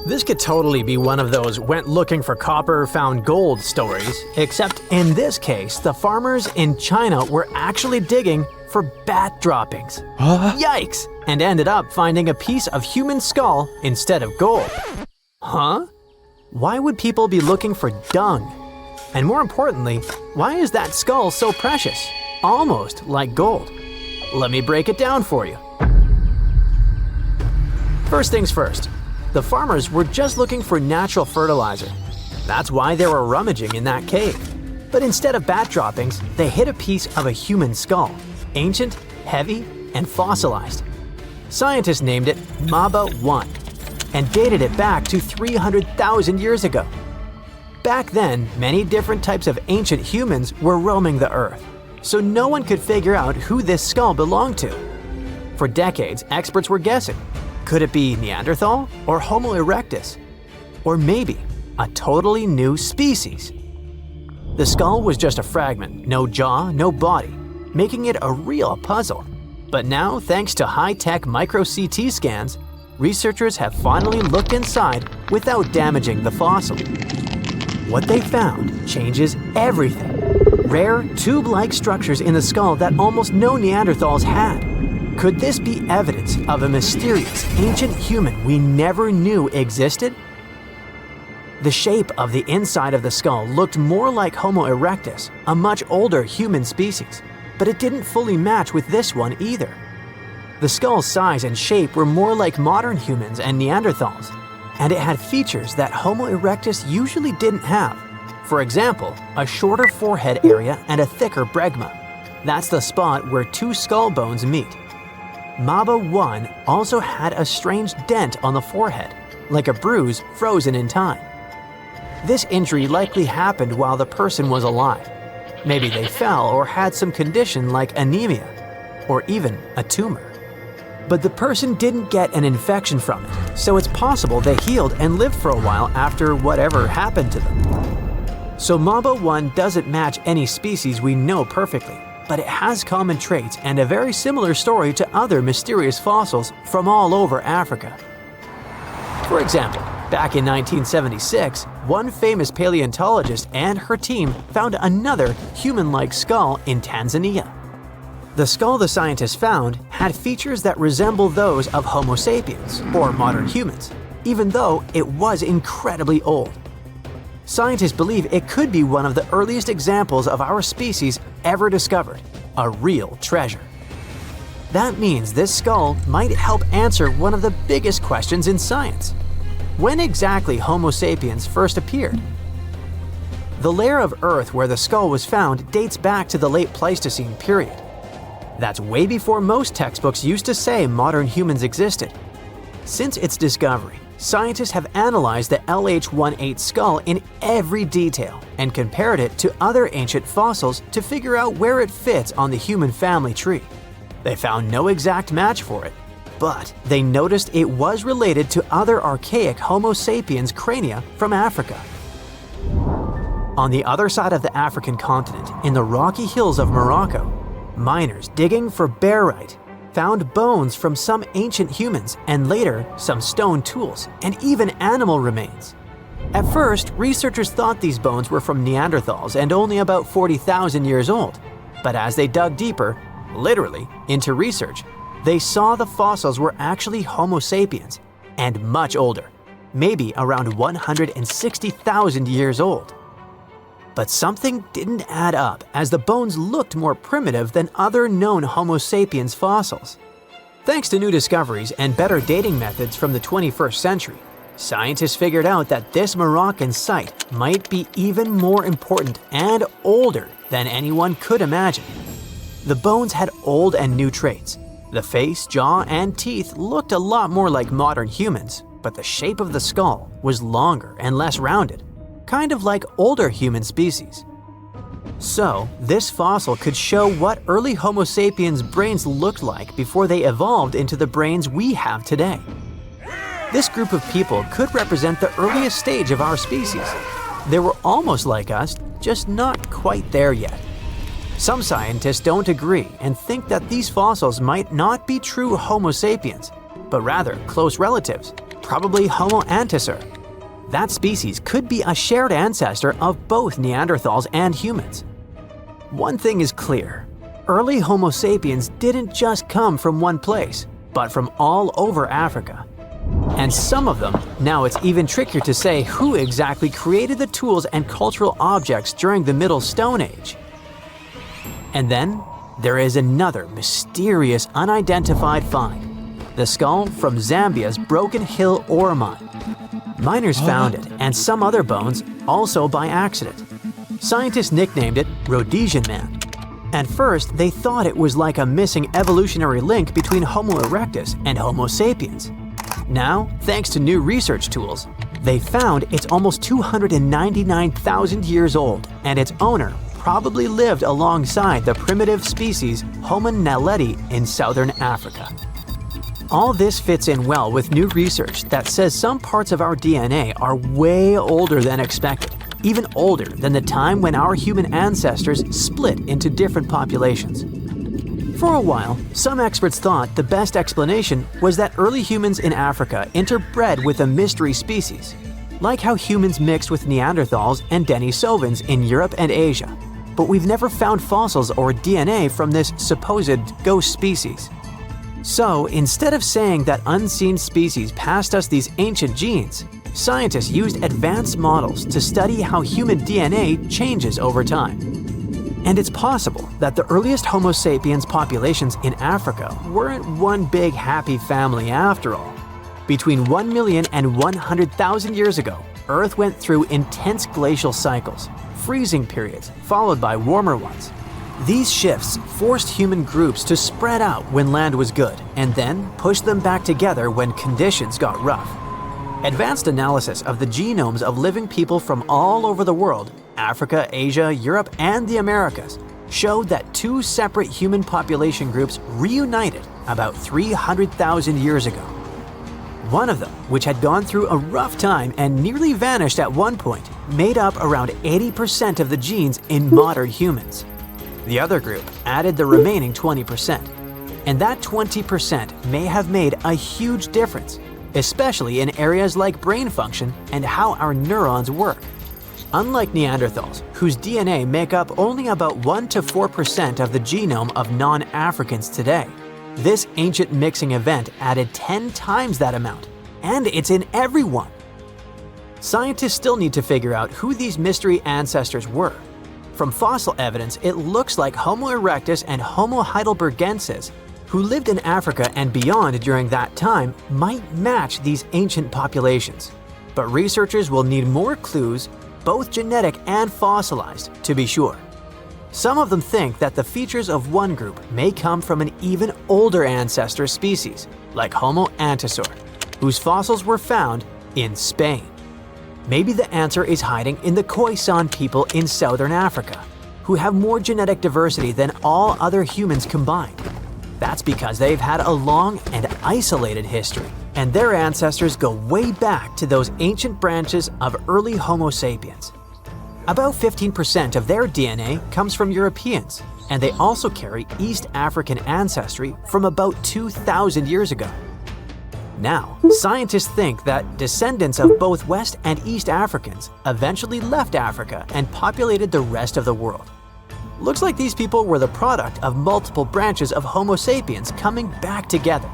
This could totally be one of those went looking for copper, found gold stories, except in this case, the farmers in China were actually digging for bat droppings. Yikes! And ended up finding a piece of human skull instead of gold. Huh? Why would people be looking for dung? And more importantly, why is that skull so precious? Almost like gold. Let me break it down for you. First things first, the farmers were just looking for natural fertilizer. That's why they were rummaging in that cave. But instead of bat droppings, they hit a piece of a human skull, ancient, heavy, and fossilized. Scientists named it Maba-1 and dated it back to 300,000 years ago. Back then, many different types of ancient humans were roaming the earth, so no one could figure out who this skull belonged to. For decades, experts were guessing. Could it be Neanderthal or Homo erectus? Or maybe a totally new species? The skull was just a fragment, no jaw, no body, making it a real puzzle. But now, thanks to high-tech micro-CT scans, researchers have finally looked inside without damaging the fossil. What they found changes everything. Rare, tube-like structures in the skull that almost no Neanderthals had. Could this be evidence of a mysterious ancient human we never knew existed? The shape of the inside of the skull looked more like Homo erectus, a much older human species, but it didn't fully match with this one either. The skull's size and shape were more like modern humans and Neanderthals, and it had features that Homo erectus usually didn't have. For example, a shorter forehead area and a thicker bregma. That's the spot where two skull bones meet. Maba-1 also had a strange dent on the forehead, like a bruise frozen in time. This injury likely happened while the person was alive. Maybe they fell or had some condition like anemia, or even a tumor. But the person didn't get an infection from it, so it's possible they healed and lived for a while after whatever happened to them. So Maba-1 doesn't match any species we know perfectly, but it has common traits and a very similar story to other mysterious fossils from all over Africa. For example, back in 1976, one famous paleontologist and her team found another human-like skull in Tanzania. The skull the scientists found had features that resemble those of Homo sapiens, or modern humans, even though it was incredibly old. Scientists believe it could be one of the earliest examples of our species ever discovered, a real treasure. That means this skull might help answer one of the biggest questions in science. When exactly Homo sapiens first appeared? The layer of Earth where the skull was found dates back to the late Pleistocene period. That's way before most textbooks used to say modern humans existed. Since its discovery, scientists have analyzed the LH-18 skull in every detail and compared it to other ancient fossils to figure out where it fits on the human family tree. They found no exact match for it, but they noticed it was related to other archaic Homo sapiens crania from Africa. On the other side of the African continent, in the rocky hills of Morocco, miners digging for barite found bones from some ancient humans and later some stone tools and even animal remains. At first, researchers thought these bones were from Neanderthals and only about 40,000 years old. But as they dug deeper, literally, into research, they saw the fossils were actually Homo sapiens and much older, maybe around 160,000 years old. But something didn't add up as the bones looked more primitive than other known Homo sapiens fossils. Thanks to new discoveries and better dating methods from the 21st century, scientists figured out that this Moroccan site might be even more important and older than anyone could imagine. The bones had old and new traits. The face, jaw, and teeth looked a lot more like modern humans, but the shape of the skull was longer and less rounded, kind of like older human species. So, this fossil could show what early Homo sapiens brains looked like before they evolved into the brains we have today. This group of people could represent the earliest stage of our species. They were almost like us, just not quite there yet. Some scientists don't agree and think that these fossils might not be true Homo sapiens, but rather close relatives, Probably Homo antecessor. That species could be a shared ancestor of both Neanderthals and humans. One thing is clear. Early Homo sapiens didn't just come from one place, but from all over Africa. And some of them, now it's even trickier to say who exactly created the tools and cultural objects during the Middle Stone Age. And then, there is another mysterious unidentified find. The skull from Zambia's Broken Hill ore mine. Miners found it, and some other bones, also by accident. Scientists nicknamed it Rhodesian Man. At first, they thought it was like a missing evolutionary link between Homo erectus and Homo sapiens. Now, thanks to new research tools, they found it's almost 299,000 years old, and its owner probably lived alongside the primitive species Homo naledi in southern Africa. All this fits in well with new research that says some parts of our DNA are way older than expected, even older than the time when our human ancestors split into different populations. For a while, some experts thought the best explanation was that early humans in Africa interbred with a mystery species, like how humans mixed with Neanderthals and Denisovans in Europe and Asia. But we've never found fossils or DNA from this supposed ghost species. So, instead of saying that unseen species passed us these ancient genes, scientists used advanced models to study how human DNA changes over time. And it's possible that the earliest Homo sapiens populations in Africa weren't one big happy family after all. Between 1 million and 100,000 years ago, Earth went through intense glacial cycles, freezing periods followed by warmer ones. These shifts forced human groups to spread out when land was good and then pushed them back together when conditions got rough. Advanced analysis of the genomes of living people from all over the world, Africa, Asia, Europe, and the Americas, showed that two separate human population groups reunited about 300,000 years ago. One of them, which had gone through a rough time and nearly vanished at one point, made up around 80% of the genes in modern humans. The other group added the remaining 20%, and that 20% may have made a huge difference, especially in areas like brain function and how our neurons work. Unlike Neanderthals, whose DNA make up only about 1 to 4% of the genome of non-Africans today, this ancient mixing event added 10 times that amount, and it's in everyone. Scientists still need to figure out who these mystery ancestors were. From fossil evidence, it looks like Homo erectus and Homo heidelbergensis, who lived in Africa and beyond during that time, might match these ancient populations. But researchers will need more clues, both genetic and fossilized, to be sure. Some of them think that the features of one group may come from an even older ancestor species, like Homo antecessor, whose fossils were found in Spain. Maybe the answer is hiding in the Khoisan people in southern Africa, who have more genetic diversity than all other humans combined. That's because they've had a long and isolated history, and their ancestors go way back to those ancient branches of early Homo sapiens. About 15% of their DNA comes from Europeans, and they also carry East African ancestry from about 2,000 years ago. Now, scientists think that descendants of both West and East Africans eventually left Africa and populated the rest of the world. Looks like these people were the product of multiple branches of Homo sapiens coming back together.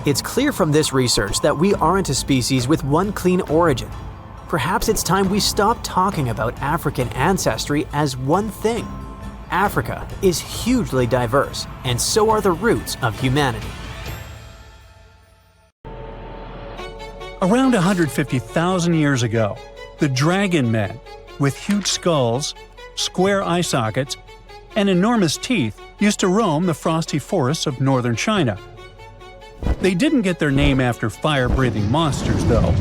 It's clear from this research that we aren't a species with one clean origin. Perhaps it's time we stop talking about African ancestry as one thing. Africa is hugely diverse, and so are the roots of humanity. Around 150,000 years ago, the dragon men, with huge skulls, square eye sockets, and enormous teeth, used to roam the frosty forests of northern China. They didn't get their name after fire-breathing monsters, though,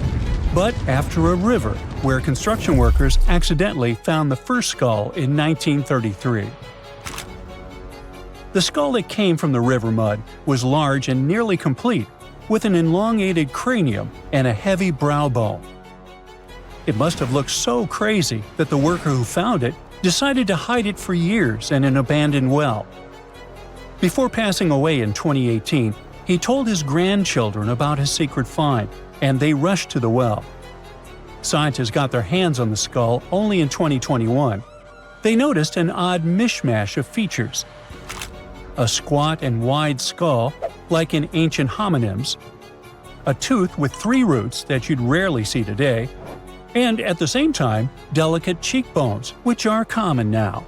but after a river where construction workers accidentally found the first skull in 1933. The skull that came from the river mud was large and nearly complete, with an elongated cranium and a heavy brow bone. It must have looked so crazy that the worker who found it decided to hide it for years in an abandoned well. Before passing away in 2018, he told his grandchildren about his secret find and they rushed to the well. Scientists got their hands on the skull only in 2021. They noticed an odd mishmash of features. A squat and wide skull, like in ancient hominins, a tooth with 3 roots that you'd rarely see today, and at the same time, delicate cheekbones, which are common now.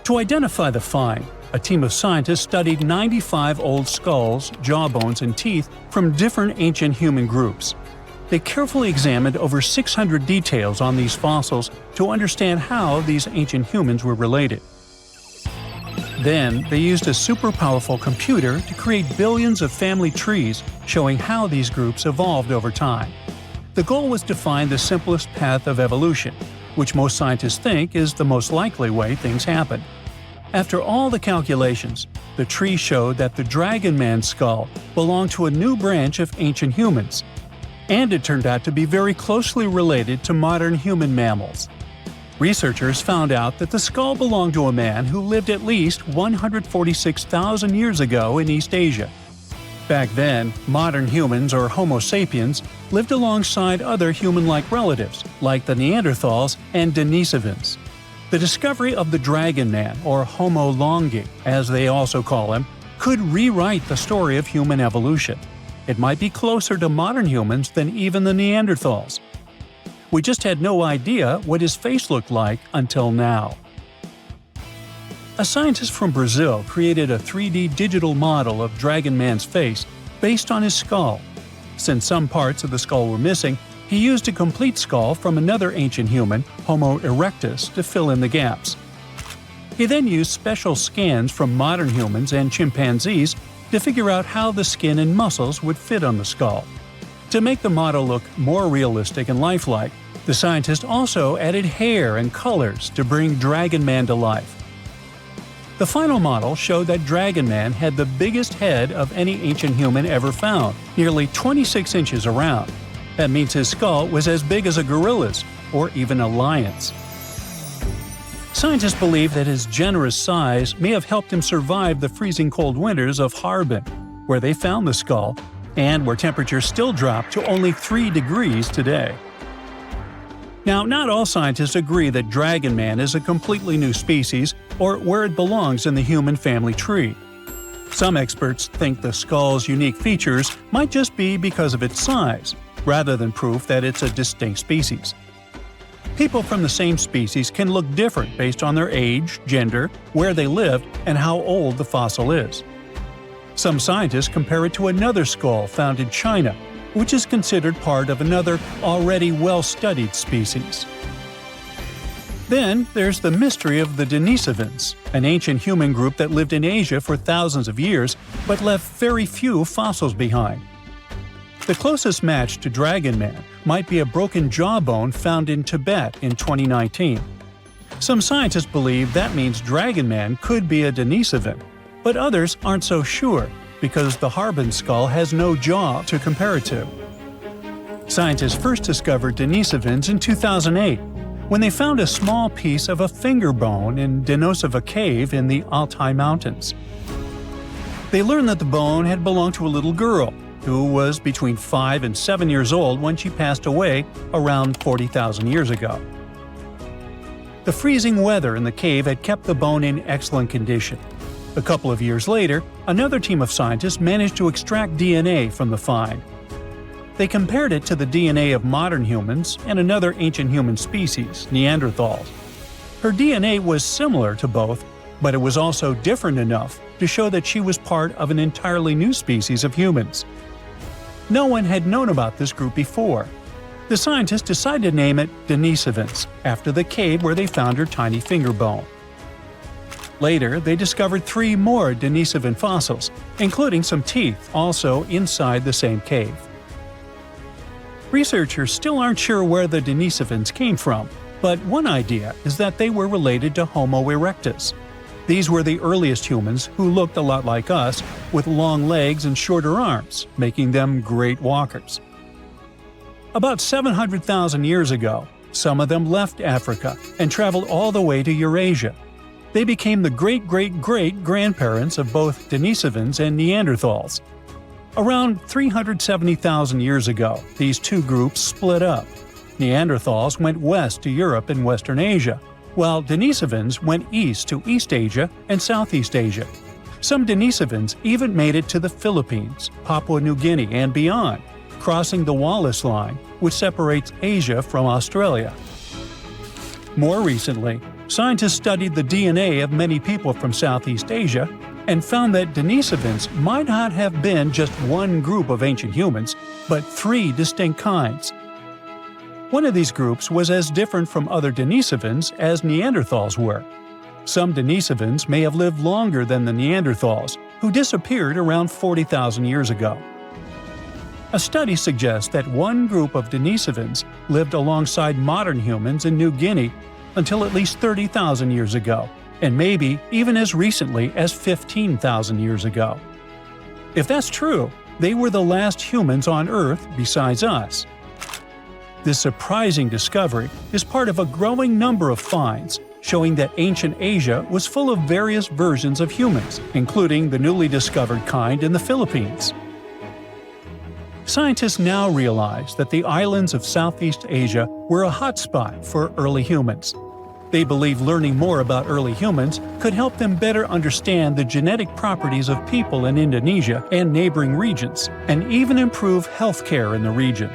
To identify the find, a team of scientists studied 95 old skulls, jawbones, and teeth from different ancient human groups. They carefully examined over 600 details on these fossils to understand how these ancient humans were related. Then, they used a super powerful computer to create billions of family trees showing how these groups evolved over time. The goal was to find the simplest path of evolution, which most scientists think is the most likely way things happen. After all the calculations, the tree showed that the Dragon Man skull belonged to a new branch of ancient humans, and it turned out to be very closely related to modern human mammals. Researchers found out that the skull belonged to a man who lived at least 146,000 years ago in East Asia. Back then, modern humans, or Homo sapiens, lived alongside other human-like relatives, like the Neanderthals and Denisovans. The discovery of the Dragon Man, or Homo longi, as they also call him, could rewrite the story of human evolution. It might be closer to modern humans than even the Neanderthals. We just had no idea what his face looked like until now. A scientist from Brazil created a 3D digital model of Dragon Man's face based on his skull. Since some parts of the skull were missing, he used a complete skull from another ancient human, Homo erectus, to fill in the gaps. He then used special scans from modern humans and chimpanzees to figure out how the skin and muscles would fit on the skull. To make the model look more realistic and lifelike, the scientist also added hair and colors to bring Dragon Man to life. The final model showed that Dragon Man had the biggest head of any ancient human ever found, nearly 26 inches around. That means his skull was as big as a gorilla's, or even a lion's. Scientists believe that his generous size may have helped him survive the freezing cold winters of Harbin, where they found the skull, and where temperatures still drop to only 3 degrees today. Now, not all scientists agree that Dragon Man is a completely new species or where it belongs in the human family tree. Some experts think the skull's unique features might just be because of its size, rather than proof that it's a distinct species. People from the same species can look different based on their age, gender, where they lived, and how old the fossil is. Some scientists compare it to another skull found in China, which is considered part of another already well-studied species. Then there's the mystery of the Denisovans, an ancient human group that lived in Asia for thousands of years but left very few fossils behind. The closest match to Dragon Man might be a broken jawbone found in Tibet in 2019. Some scientists believe that means Dragon Man could be a Denisovan, but others aren't so sure because the Harbin skull has no jaw to compare it to. Scientists first discovered Denisovans in 2008 when they found a small piece of a finger bone in Denisova Cave in the Altai Mountains. They learned that the bone had belonged to a little girl who was between 5 and 7 years old when she passed away around 40,000 years ago. The freezing weather in the cave had kept the bone in excellent condition. A couple of years later, another team of scientists managed to extract DNA from the find. They compared it to the DNA of modern humans and another ancient human species, Neanderthals. Her DNA was similar to both, but it was also different enough to show that she was part of an entirely new species of humans. No one had known about this group before. The scientists decided to name it Denisovans, after the cave where they found her tiny finger bone. Later, they discovered 3 more Denisovan fossils, including some teeth also inside the same cave. Researchers still aren't sure where the Denisovans came from, but one idea is that they were related to Homo erectus. These were the earliest humans who looked a lot like us, with long legs and shorter arms, making them great walkers. About 700,000 years ago, some of them left Africa and traveled all the way to Eurasia. They became the great-great-great-grandparents of both Denisovans and Neanderthals. Around 370,000 years ago, these two groups split up. Neanderthals went west to Europe and Western Asia, while Denisovans went east to East Asia and Southeast Asia. Some Denisovans even made it to the Philippines, Papua New Guinea, and beyond, crossing the Wallace Line, which separates Asia from Australia. More recently, scientists studied the DNA of many people from Southeast Asia and found that Denisovans might not have been just one group of ancient humans, but three distinct kinds. One of these groups was as different from other Denisovans as Neanderthals were. Some Denisovans may have lived longer than the Neanderthals, who disappeared around 40,000 years ago. A study suggests that one group of Denisovans lived alongside modern humans in New Guinea until at least 30,000 years ago, and maybe even as recently as 15,000 years ago. If that's true, they were the last humans on Earth besides us. This surprising discovery is part of a growing number of finds showing that ancient Asia was full of various versions of humans, including the newly discovered kind in the Philippines. Scientists now realize that the islands of Southeast Asia were a hotspot for early humans. They believe learning more about early humans could help them better understand the genetic properties of people in Indonesia and neighboring regions, and even improve healthcare in the region.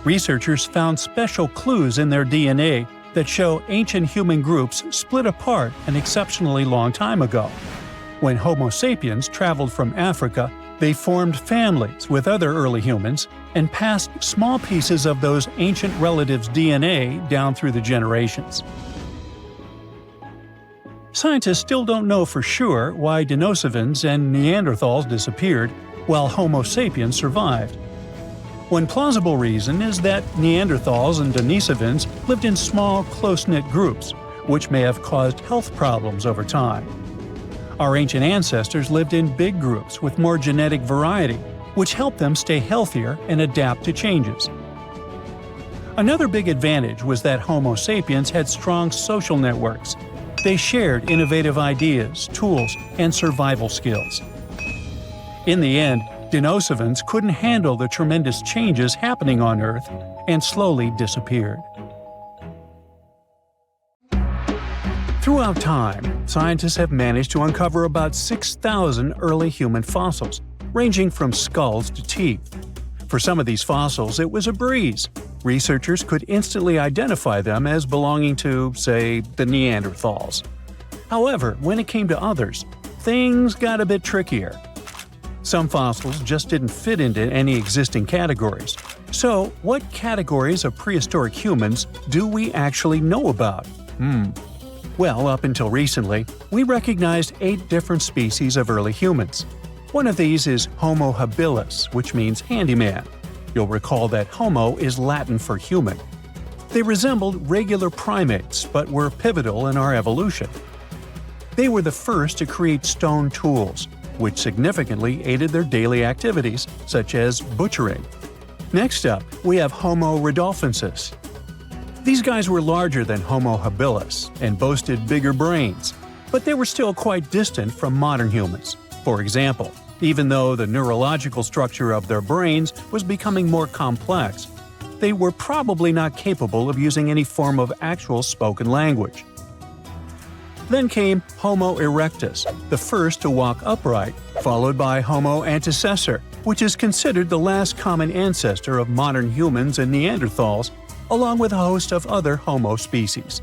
Researchers found special clues in their DNA that show ancient human groups split apart an exceptionally long time ago. When Homo sapiens traveled from Africa, they formed families with other early humans and passed small pieces of those ancient relatives' DNA down through the generations. Scientists still don't know for sure why Denisovans and Neanderthals disappeared while Homo sapiens survived. One plausible reason is that Neanderthals and Denisovans lived in small, close-knit groups, which may have caused health problems over time. Our ancient ancestors lived in big groups with more genetic variety, which helped them stay healthier and adapt to changes. Another big advantage was that Homo sapiens had strong social networks. They shared innovative ideas, tools, and survival skills. In the end, Denisovans couldn't handle the tremendous changes happening on Earth and slowly disappeared. Throughout time, scientists have managed to uncover about 6,000 early human fossils, ranging from skulls to teeth. For some of these fossils, it was a breeze. Researchers could instantly identify them as belonging to, say, the Neanderthals. However, when it came to others, things got a bit trickier. Some fossils just didn't fit into any existing categories. So, what categories of prehistoric humans do we actually know about? Well, up until recently, we recognized 8 different species of early humans. One of these is Homo habilis, which means handyman. You'll recall that Homo is Latin for human. They resembled regular primates, but were pivotal in our evolution. They were the first to create stone tools, which significantly aided their daily activities, such as butchering. Next up, we have Homo rudolfensis. These guys were larger than Homo habilis and boasted bigger brains, but they were still quite distant from modern humans. For example, even though the neurological structure of their brains was becoming more complex, they were probably not capable of using any form of actual spoken language. Then came Homo erectus, the first to walk upright, followed by Homo antecessor, which is considered the last common ancestor of modern humans and Neanderthals, along with a host of other Homo species.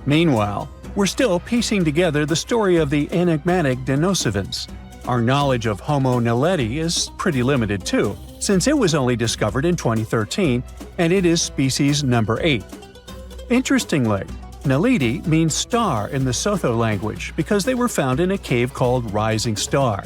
Meanwhile, we're still piecing together the story of the enigmatic Denisovans. Our knowledge of Homo naledi is pretty limited too, since it was only discovered in 2013, and it is species number 8. Interestingly, Naledi means star in the Sotho language because they were found in a cave called Rising Star.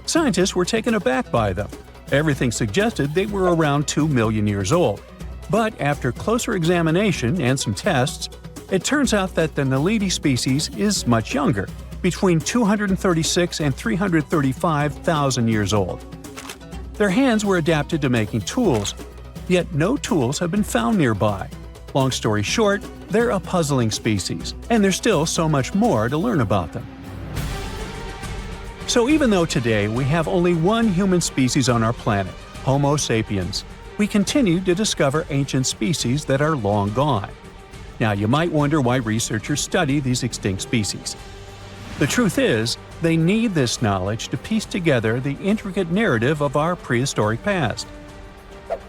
Scientists were taken aback by them. Everything suggested they were around 2 million years old. But after closer examination and some tests, it turns out that the Naledi species is much younger, between 236 and 335,000 years old. Their hands were adapted to making tools, yet no tools have been found nearby. Long story short, they're a puzzling species, and there's still so much more to learn about them. So even though today we have only one human species on our planet, Homo sapiens, we continue to discover ancient species that are long gone. Now you might wonder why researchers study these extinct species. The truth is, they need this knowledge to piece together the intricate narrative of our prehistoric past.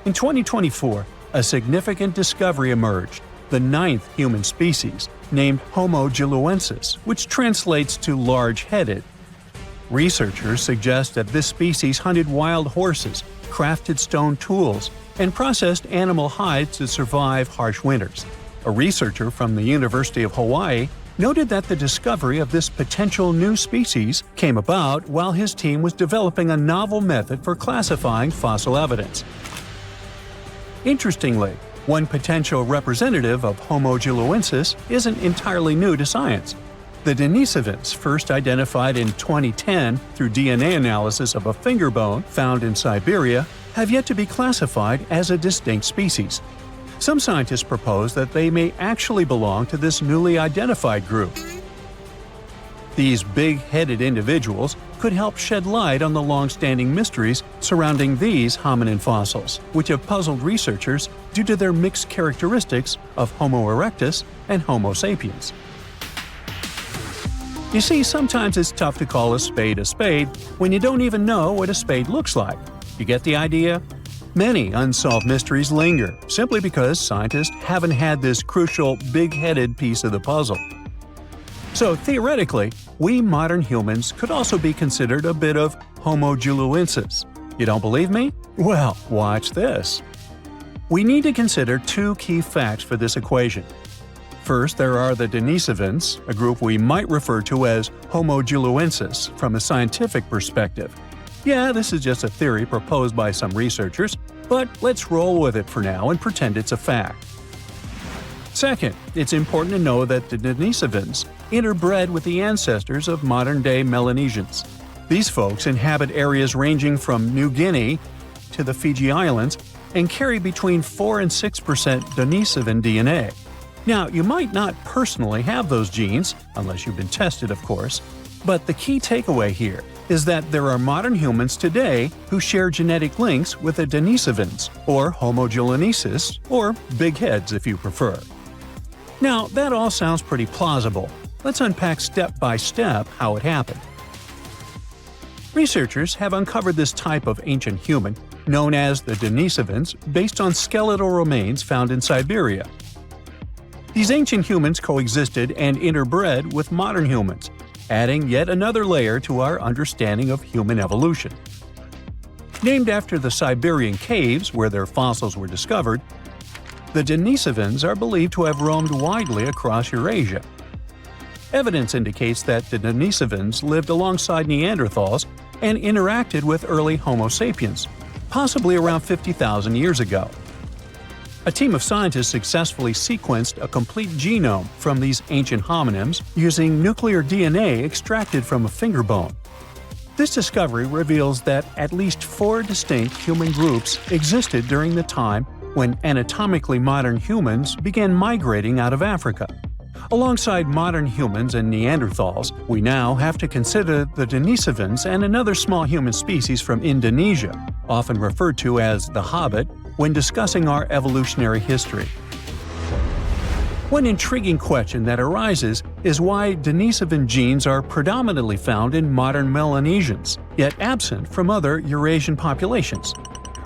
In 2024, a significant discovery emerged, the ninth human species, named Homo giluensis, which translates to large-headed. Researchers suggest that this species hunted wild horses, crafted stone tools, and processed animal hides to survive harsh winters. A researcher from the University of Hawaii noted that the discovery of this potential new species came about while his team was developing a novel method for classifying fossil evidence. Interestingly, one potential representative of Homo giluensis isn't entirely new to science. The Denisovans, first identified in 2010 through DNA analysis of a finger bone found in Siberia, have yet to be classified as a distinct species. Some scientists propose that they may actually belong to this newly identified group. These big-headed individuals could help shed light on the long-standing mysteries surrounding these hominin fossils, which have puzzled researchers due to their mixed characteristics of Homo erectus and Homo sapiens. You see, sometimes it's tough to call a spade when you don't even know what a spade looks like. You get the idea? Many unsolved mysteries linger, simply because scientists haven't had this crucial big-headed piece of the puzzle. So theoretically, we modern humans could also be considered a bit of Homo giluensis. You don't believe me? Well, watch this. We need to consider two key facts for this equation. First, there are the Denisovans, a group we might refer to as Homo giluensis from a scientific perspective. Yeah, this is just a theory proposed by some researchers, but let's roll with it for now and pretend it's a fact. Second, it's important to know that the Denisovans interbred with the ancestors of modern-day Melanesians. These folks inhabit areas ranging from New Guinea to the Fiji Islands and carry between 4 and 6% Denisovan DNA. Now, you might not personally have those genes, unless you've been tested, of course, but the key takeaway here is that there are modern humans today who share genetic links with the Denisovans, or Homo giluensis, or big heads if you prefer. Now, that all sounds pretty plausible. Let's unpack step by step how it happened. Researchers have uncovered this type of ancient human, known as the Denisovans, based on skeletal remains found in Siberia. These ancient humans coexisted and interbred with modern humans, adding yet another layer to our understanding of human evolution. Named after the Siberian caves where their fossils were discovered, the Denisovans are believed to have roamed widely across Eurasia. Evidence indicates that the Denisovans lived alongside Neanderthals and interacted with early Homo sapiens, possibly around 50,000 years ago. A team of scientists successfully sequenced a complete genome from these ancient hominins using nuclear DNA extracted from a finger bone. This discovery reveals that at least 4 distinct human groups existed during the time when anatomically modern humans began migrating out of Africa. Alongside modern humans and Neanderthals, we now have to consider the Denisovans and another small human species from Indonesia, often referred to as the Hobbit, when discussing our evolutionary history. One intriguing question that arises is why Denisovan genes are predominantly found in modern Melanesians, yet absent from other Eurasian populations.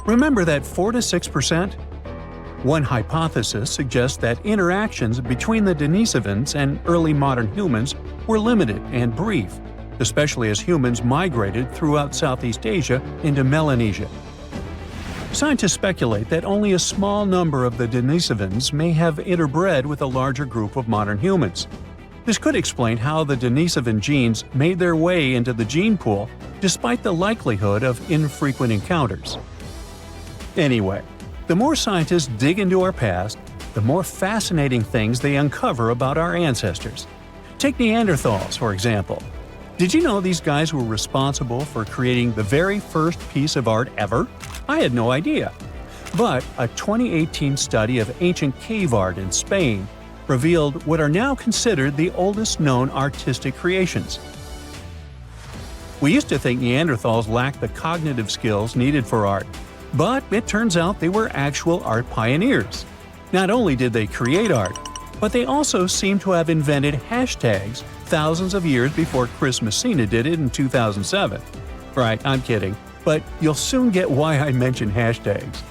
Remember that 4 to 6%? One hypothesis suggests that interactions between the Denisovans and early modern humans were limited and brief, especially as humans migrated throughout Southeast Asia into Melanesia. Scientists speculate that only a small number of the Denisovans may have interbred with a larger group of modern humans. This could explain how the Denisovan genes made their way into the gene pool despite the likelihood of infrequent encounters. Anyway, the more scientists dig into our past, the more fascinating things they uncover about our ancestors. Take Neanderthals, for example. Did you know these guys were responsible for creating the very first piece of art ever? I had no idea. But a 2018 study of ancient cave art in Spain revealed what are now considered the oldest known artistic creations. We used to think Neanderthals lacked the cognitive skills needed for art, but it turns out they were actual art pioneers. Not only did they create art, but they also seem to have invented hashtags thousands of years before Chris Messina did it in 2007. Right, I'm kidding, but you'll soon get why I mention hashtags.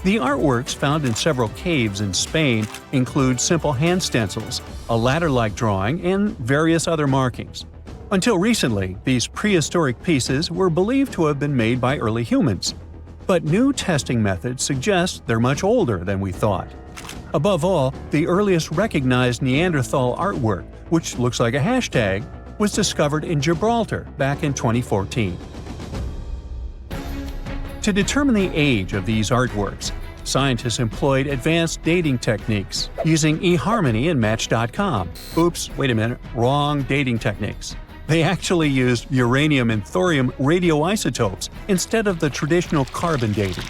The artworks found in several caves in Spain include simple hand stencils, a ladder-like drawing, and various other markings. Until recently, these prehistoric pieces were believed to have been made by early humans. But new testing methods suggest they're much older than we thought. Above all, the earliest recognized Neanderthal artwork, which looks like a hashtag, was discovered in Gibraltar back in 2014. To determine the age of these artworks, scientists employed advanced dating techniques using eHarmony and Match.com. Oops, wait a minute, wrong dating techniques. They actually used uranium and thorium radioisotopes instead of the traditional carbon dating.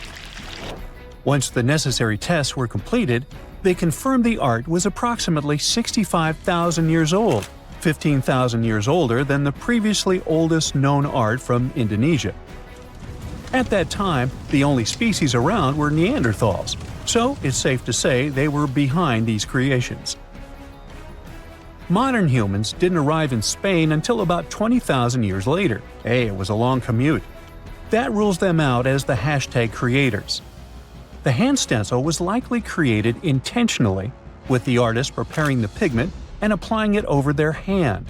Once the necessary tests were completed, they confirmed the art was approximately 65,000 years old, 15,000 years older than the previously oldest known art from Indonesia. At that time, the only species around were Neanderthals, so it's safe to say they were behind these creations. Modern humans didn't arrive in Spain until about 20,000 years later. Hey, it was a long commute. That rules them out as the hashtag creators. The hand stencil was likely created intentionally, with the artist preparing the pigment and applying it over their hand.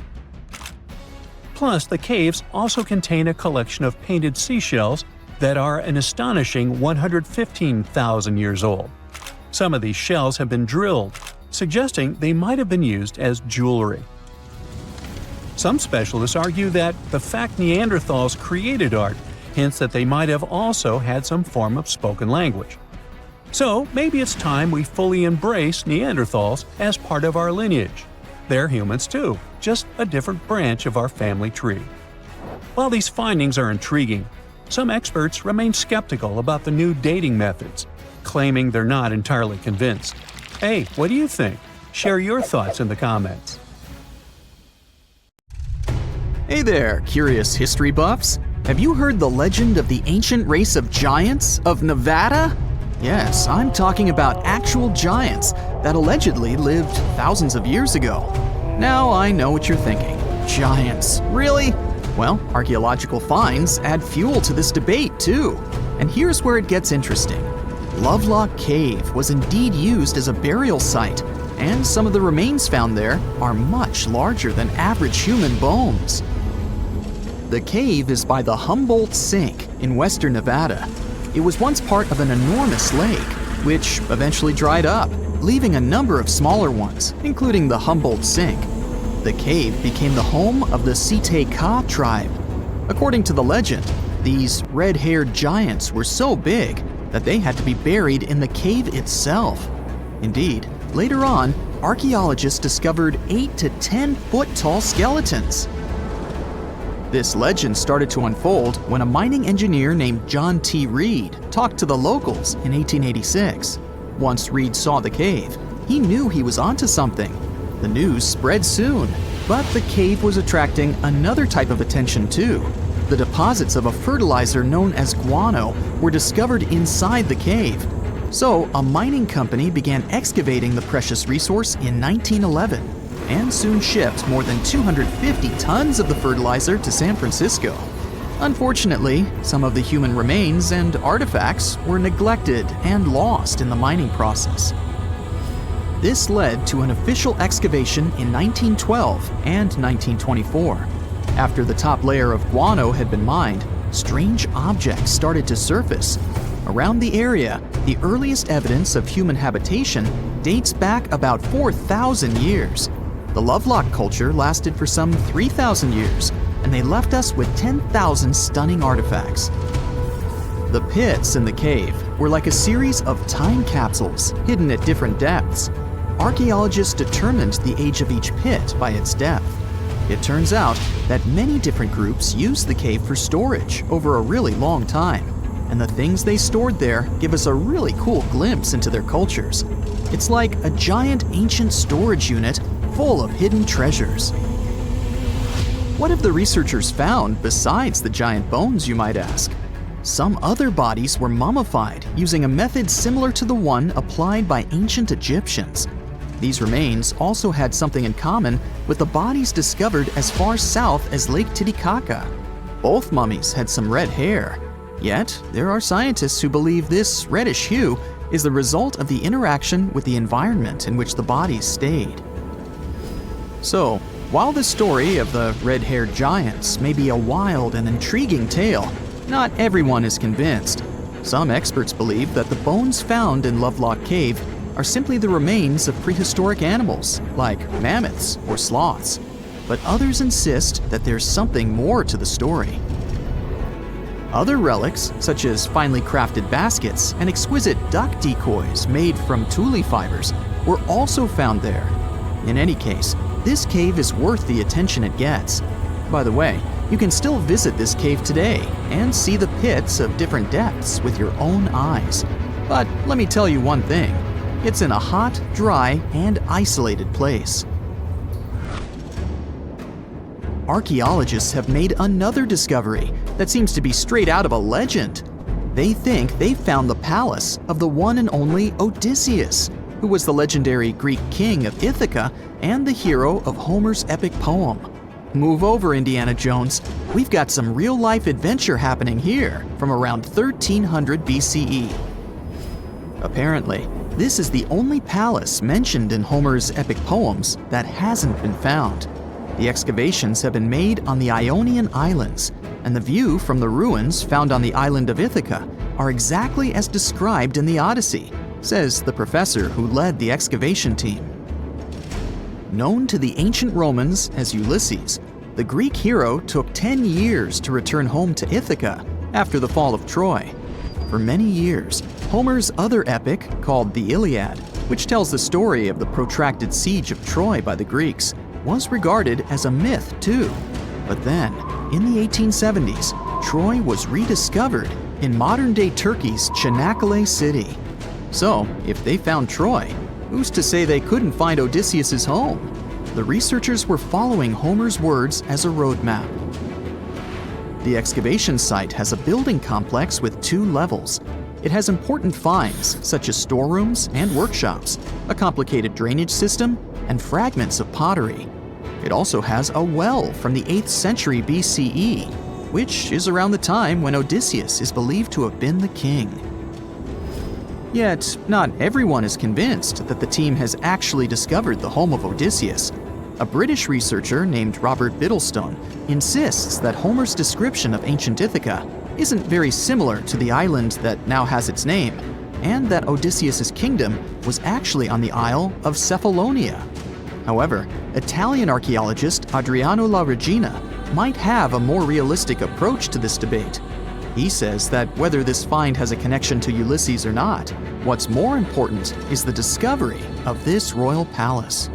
Plus, the caves also contain a collection of painted seashells that are an astonishing 115,000 years old. Some of these shells have been drilled, suggesting they might have been used as jewelry. Some specialists argue that the fact Neanderthals created art hints that they might have also had some form of spoken language. So maybe it's time we fully embrace Neanderthals as part of our lineage. They're humans too, just a different branch of our family tree. While these findings are intriguing, some experts remain skeptical about the new dating methods, claiming they're not entirely convinced. Hey, what do you think? Share your thoughts in the comments. Hey there, curious history buffs! Have you heard the legend of the ancient race of giants of Nevada? Yes, I'm talking about actual giants that allegedly lived thousands of years ago. Now I know what you're thinking. Giants, really? Well, archaeological finds add fuel to this debate too. And here's where it gets interesting. Lovelock Cave was indeed used as a burial site, and some of the remains found there are much larger than average human bones. The cave is by the Humboldt Sink in western Nevada. It was once part of an enormous lake, which eventually dried up, leaving a number of smaller ones, including the Humboldt Sink. The cave became the home of the Site-Ka tribe. According to the legend, these red-haired giants were so big that they had to be buried in the cave itself. Indeed, later on, archaeologists discovered 8 to 10 foot tall skeletons. This legend started to unfold when a mining engineer named John T. Reed talked to the locals in 1886. Once Reed saw the cave, he knew he was onto something. The news spread soon, but the cave was attracting another type of attention too. The deposits of a fertilizer known as guano were discovered inside the cave. So a mining company began excavating the precious resource in 1911 and soon shipped more than 250 tons of the fertilizer to San Francisco. Unfortunately, some of the human remains and artifacts were neglected and lost in the mining process. This led to an official excavation in 1912 and 1924. After the top layer of guano had been mined, strange objects started to surface. Around the area, the earliest evidence of human habitation dates back about 4,000 years. The Lovelock culture lasted for some 3,000 years, and they left us with 10,000 stunning artifacts. The pits in the cave were like a series of time capsules hidden at different depths. Archaeologists determined the age of each pit by its depth. It turns out that many different groups used the cave for storage over a really long time, and the things they stored there give us a really cool glimpse into their cultures. It's like a giant ancient storage unit full of hidden treasures. What have the researchers found besides the giant bones, you might ask? Some other bodies were mummified using a method similar to the one applied by ancient Egyptians. These remains also had something in common with the bodies discovered as far south as Lake Titicaca. Both mummies had some red hair, yet there are scientists who believe this reddish hue is the result of the interaction with the environment in which the bodies stayed. So, while the story of the red-haired giants may be a wild and intriguing tale, not everyone is convinced. Some experts believe that the bones found in Lovelock Cave are simply the remains of prehistoric animals, like mammoths or sloths. But others insist that there's something more to the story. Other relics, such as finely crafted baskets and exquisite duck decoys made from tule fibers, were also found there. In any case, this cave is worth the attention it gets. By the way, you can still visit this cave today and see the pits of different depths with your own eyes. But let me tell you one thing, it's in a hot, dry, and isolated place. Archaeologists have made another discovery that seems to be straight out of a legend. They think they found the palace of the one and only Odysseus, who was the legendary Greek king of Ithaca and the hero of Homer's epic poem. Move over, Indiana Jones. We've got some real-life adventure happening here from around 1300 BCE. Apparently, this is the only palace mentioned in Homer's epic poems that hasn't been found. The excavations have been made on the Ionian Islands, and the view from the ruins found on the island of Ithaca are exactly as described in the Odyssey, says the professor who led the excavation team. Known to the ancient Romans as Ulysses, the Greek hero took 10 years to return home to Ithaca after the fall of Troy. For many years, Homer's other epic, called the Iliad, which tells the story of the protracted siege of Troy by the Greeks, was regarded as a myth too. But then, in the 1870s, Troy was rediscovered in modern-day Turkey's Çanakkale city. So, if they found Troy, who's to say they couldn't find Odysseus's home? The researchers were following Homer's words as a roadmap. The excavation site has a building complex with 2 levels. It has important finds such as storerooms and workshops, a complicated drainage system, and fragments of pottery. It also has a well from the 8th century BCE, which is around the time when Odysseus is believed to have been the king. Yet, not everyone is convinced that the team has actually discovered the home of Odysseus. A British researcher named Robert Biddlestone insists that Homer's description of ancient Ithaca isn't very similar to the island that now has its name, and that Odysseus's kingdom was actually on the Isle of Cephalonia. However, Italian archaeologist Adriano La Regina might have a more realistic approach to this debate. He says that whether this find has a connection to Ulysses or not, what's more important is the discovery of this royal palace.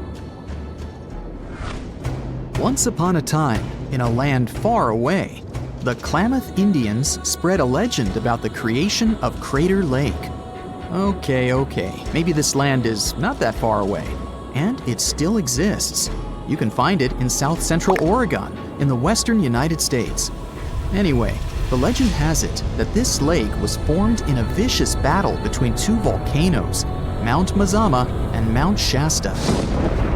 Once upon a time, in a land far away, the Klamath Indians spread a legend about the creation of Crater Lake. Okay, maybe this land is not that far away, and it still exists. You can find it in south-central Oregon, in the western United States. Anyway, the legend has it that this lake was formed in a vicious battle between 2 volcanoes, Mount Mazama and Mount Shasta.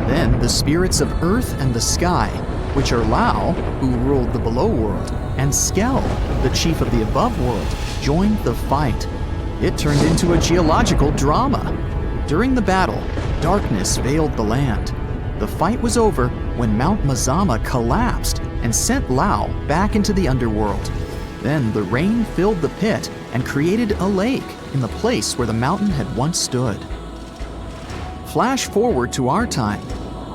Then the spirits of Earth and the Sky, which are Lao, who ruled the below world, and Skell, the chief of the above world, joined the fight. It turned into a geological drama. During the battle, darkness veiled the land. The fight was over when Mount Mazama collapsed and sent Lao back into the underworld. Then the rain filled the pit and created a lake in the place where the mountain had once stood. Flash forward to our time.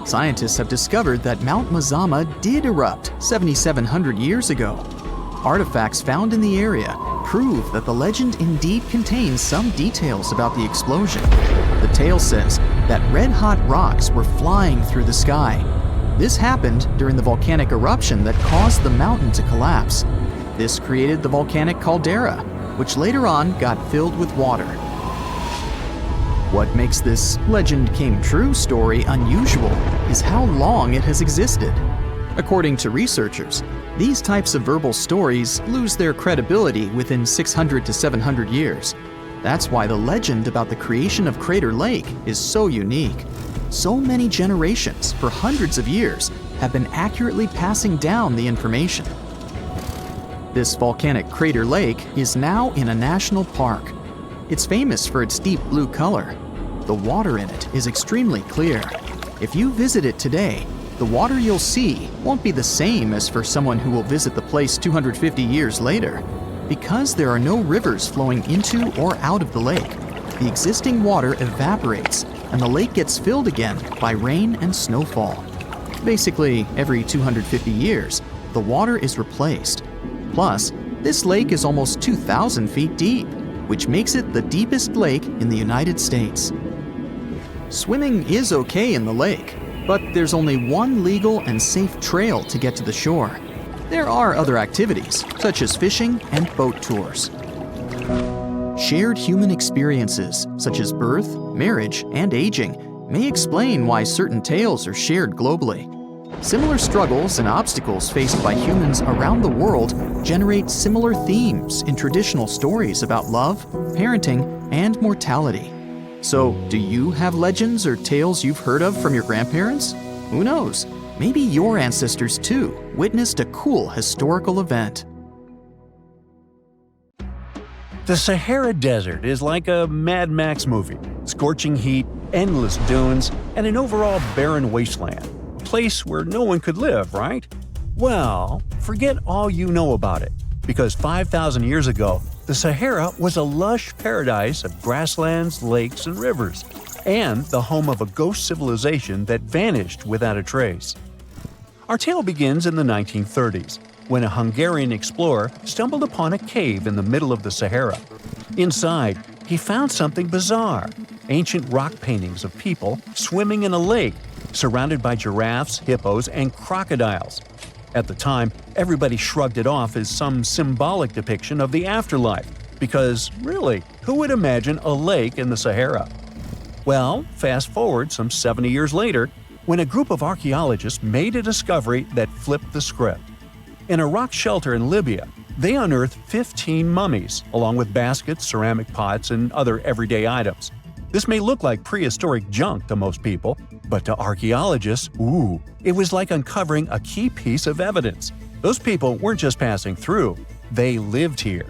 Scientists have discovered that Mount Mazama did erupt 7,700 years ago. Artifacts found in the area prove that the legend indeed contains some details about the explosion. The tale says that red-hot rocks were flying through the sky. This happened during the volcanic eruption that caused the mountain to collapse. This created the volcanic caldera, which later on got filled with water. What makes this legend came true story unusual is how long it has existed. According to researchers, these types of verbal stories lose their credibility within 600 to 700 years. That's why the legend about the creation of Crater Lake is so unique. So many generations, for hundreds of years, have been accurately passing down the information. This volcanic crater lake is now in a national park. It's famous for its deep blue color. The water in it is extremely clear. If you visit it today, the water you'll see won't be the same as for someone who will visit the place 250 years later. Because there are no rivers flowing into or out of the lake, the existing water evaporates and the lake gets filled again by rain and snowfall. Basically, every 250 years, the water is replaced. Plus, this lake is almost 2,000 feet deep, which makes it the deepest lake in the United States. Swimming is okay in the lake, but there's only one legal and safe trail to get to the shore. There are other activities, such as fishing and boat tours. Shared human experiences, such as birth, marriage, and aging, may explain why certain tales are shared globally. Similar struggles and obstacles faced by humans around the world generate similar themes in traditional stories about love, parenting, and mortality. So, do you have legends or tales you've heard of from your grandparents? Who knows? Maybe your ancestors too witnessed a cool historical event. The Sahara Desert is like a Mad Max movie. Scorching heat, endless dunes, and an overall barren wasteland. A place where no one could live, right? Well, forget all you know about it. Because 5,000 years ago, the Sahara was a lush paradise of grasslands, lakes, and rivers, and the home of a ghost civilization that vanished without a trace. Our tale begins in the 1930s, when a Hungarian explorer stumbled upon a cave in the middle of the Sahara. Inside, he found something bizarre: ancient rock paintings of people swimming in a lake, surrounded by giraffes, hippos, and crocodiles. At the time, everybody shrugged it off as some symbolic depiction of the afterlife, because really, who would imagine a lake in the Sahara? Well, fast forward some 70 years later, when a group of archaeologists made a discovery that flipped the script. In a rock shelter in Libya, they unearthed 15 mummies, along with baskets, ceramic pots, and other everyday items. This may look like prehistoric junk to most people, but to archaeologists, it was like uncovering a key piece of evidence. Those people weren't just passing through, they lived here.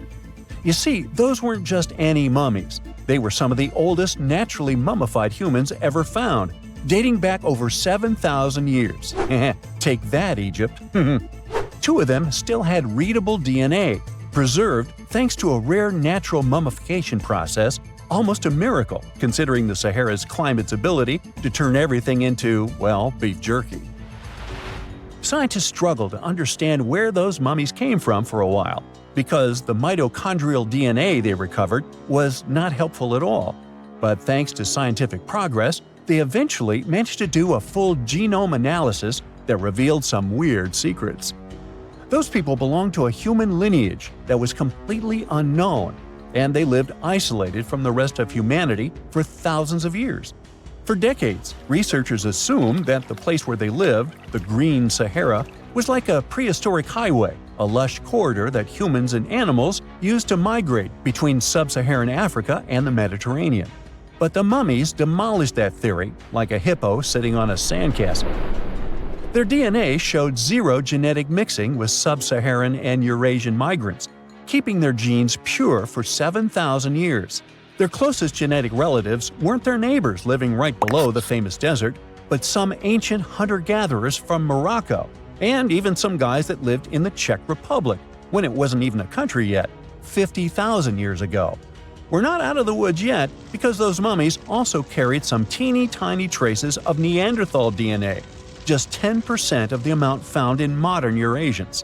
You see, those weren't just any mummies. They were some of the oldest naturally mummified humans ever found, dating back over 7,000 years. Take that, Egypt. 2 of them still had readable DNA, preserved thanks to a rare natural mummification process, almost a miracle considering the Sahara's climate's ability to turn everything into, well, beef jerky. Scientists struggled to understand where those mummies came from for a while, because the mitochondrial DNA they recovered was not helpful at all. But thanks to scientific progress, they eventually managed to do a full genome analysis that revealed some weird secrets. Those people belonged to a human lineage that was completely unknown, and they lived isolated from the rest of humanity for thousands of years. For decades, researchers assumed that the place where they lived, the Green Sahara, was like a prehistoric highway, a lush corridor that humans and animals used to migrate between sub-Saharan Africa and the Mediterranean. But the mummies demolished that theory, like a hippo sitting on a sandcastle. Their DNA showed zero genetic mixing with sub-Saharan and Eurasian migrants, keeping their genes pure for 7,000 years. Their closest genetic relatives weren't their neighbors living right below the famous desert, but some ancient hunter-gatherers from Morocco, and even some guys that lived in the Czech Republic, when it wasn't even a country yet, 50,000 years ago. We're not out of the woods yet, because those mummies also carried some teeny-tiny traces of Neanderthal DNA, just 10% of the amount found in modern Eurasians.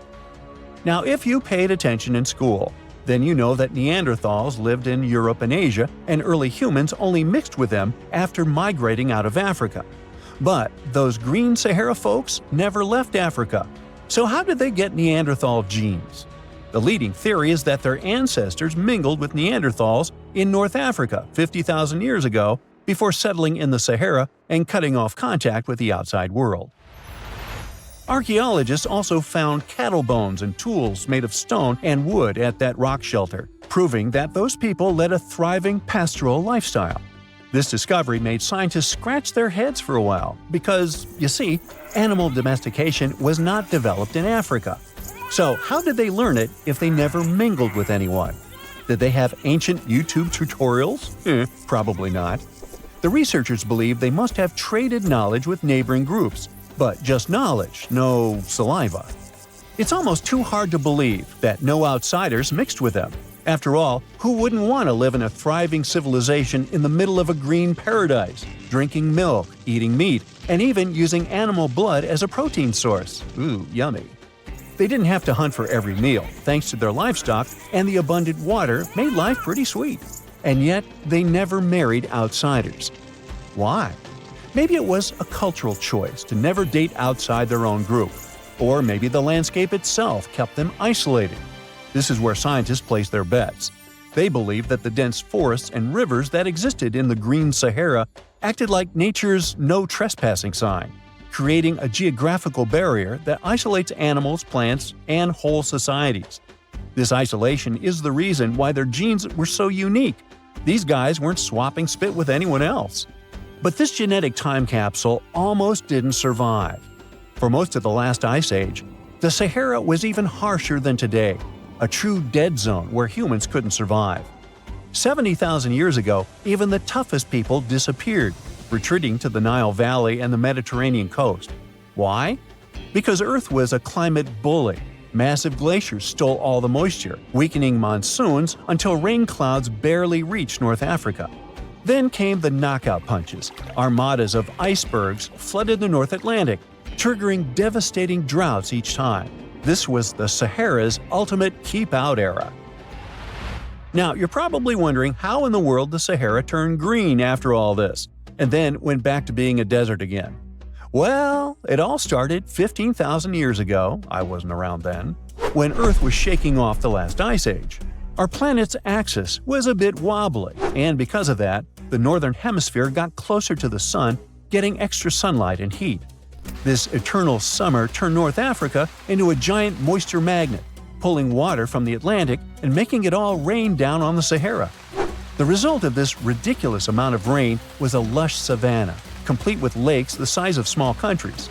Now, if you paid attention in school, then you know that Neanderthals lived in Europe and Asia, and early humans only mixed with them after migrating out of Africa. But those Green Sahara folks never left Africa. So how did they get Neanderthal genes? The leading theory is that their ancestors mingled with Neanderthals in North Africa 50,000 years ago before settling in the Sahara and cutting off contact with the outside world. Archaeologists also found cattle bones and tools made of stone and wood at that rock shelter, proving that those people led a thriving pastoral lifestyle. This discovery made scientists scratch their heads for a while because, you see, animal domestication was not developed in Africa. So how did they learn it if they never mingled with anyone? Did they have ancient YouTube tutorials? Probably not. The researchers believe they must have traded knowledge with neighboring groups, but just knowledge, no saliva. It's almost too hard to believe that no outsiders mixed with them. After all, who wouldn't want to live in a thriving civilization in the middle of a green paradise, drinking milk, eating meat, and even using animal blood as a protein source? Ooh, yummy. They didn't have to hunt for every meal, thanks to their livestock, and the abundant water made life pretty sweet. And yet, they never married outsiders. Why? Maybe it was a cultural choice to never date outside their own group. Or maybe the landscape itself kept them isolated. This is where scientists place their bets. They believe that the dense forests and rivers that existed in the Green Sahara acted like nature's no trespassing sign, creating a geographical barrier that isolates animals, plants, and whole societies. This isolation is the reason why their genes were so unique. These guys weren't swapping spit with anyone else. But this genetic time capsule almost didn't survive. For most of the last ice age, the Sahara was even harsher than today, a true dead zone where humans couldn't survive. 70,000 years ago, even the toughest people disappeared, retreating to the Nile Valley and the Mediterranean coast. Why? Because Earth was a climate bully. Massive glaciers stole all the moisture, weakening monsoons until rain clouds barely reached North Africa. Then came the knockout punches. Armadas of icebergs flooded the North Atlantic, triggering devastating droughts each time. This was the Sahara's ultimate keep-out era. Now, you're probably wondering how in the world the Sahara turned green after all this, and then went back to being a desert again. Well, it all started 15,000 years ago, I wasn't around then, when Earth was shaking off the last ice age. Our planet's axis was a bit wobbly, and because of that, the northern hemisphere got closer to the sun, getting extra sunlight and heat. This eternal summer turned North Africa into a giant moisture magnet, pulling water from the Atlantic and making it all rain down on the Sahara. The result of this ridiculous amount of rain was a lush savanna, complete with lakes the size of small countries.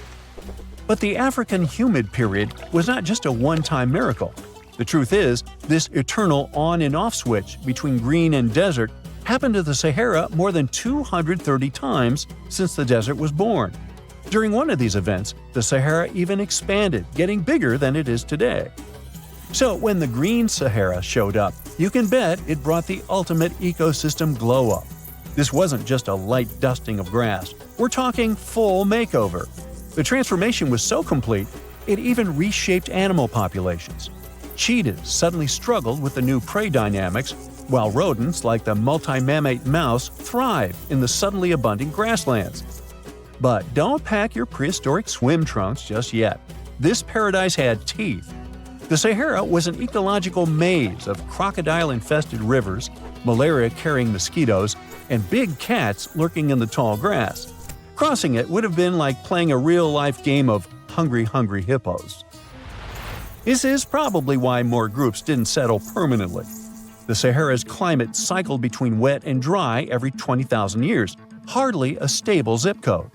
But the African humid period was not just a one-time miracle. The truth is, this eternal on and off switch between green and desert happened to the Sahara more than 230 times since the desert was born. During one of these events, the Sahara even expanded, getting bigger than it is today. So when the Green Sahara showed up, you can bet it brought the ultimate ecosystem glow-up. This wasn't just a light dusting of grass. We're talking full makeover. The transformation was so complete, it even reshaped animal populations. Cheetahs suddenly struggled with the new prey dynamics, while rodents like the multi-mammate mouse thrive in the suddenly abundant grasslands. But don't pack your prehistoric swim trunks just yet. This paradise had teeth. The Sahara was an ecological maze of crocodile-infested rivers, malaria-carrying mosquitoes, and big cats lurking in the tall grass. Crossing it would have been like playing a real-life game of Hungry Hungry Hippos. This is probably why more groups didn't settle permanently. The Sahara's climate cycled between wet and dry every 20,000 years, hardly a stable zip code.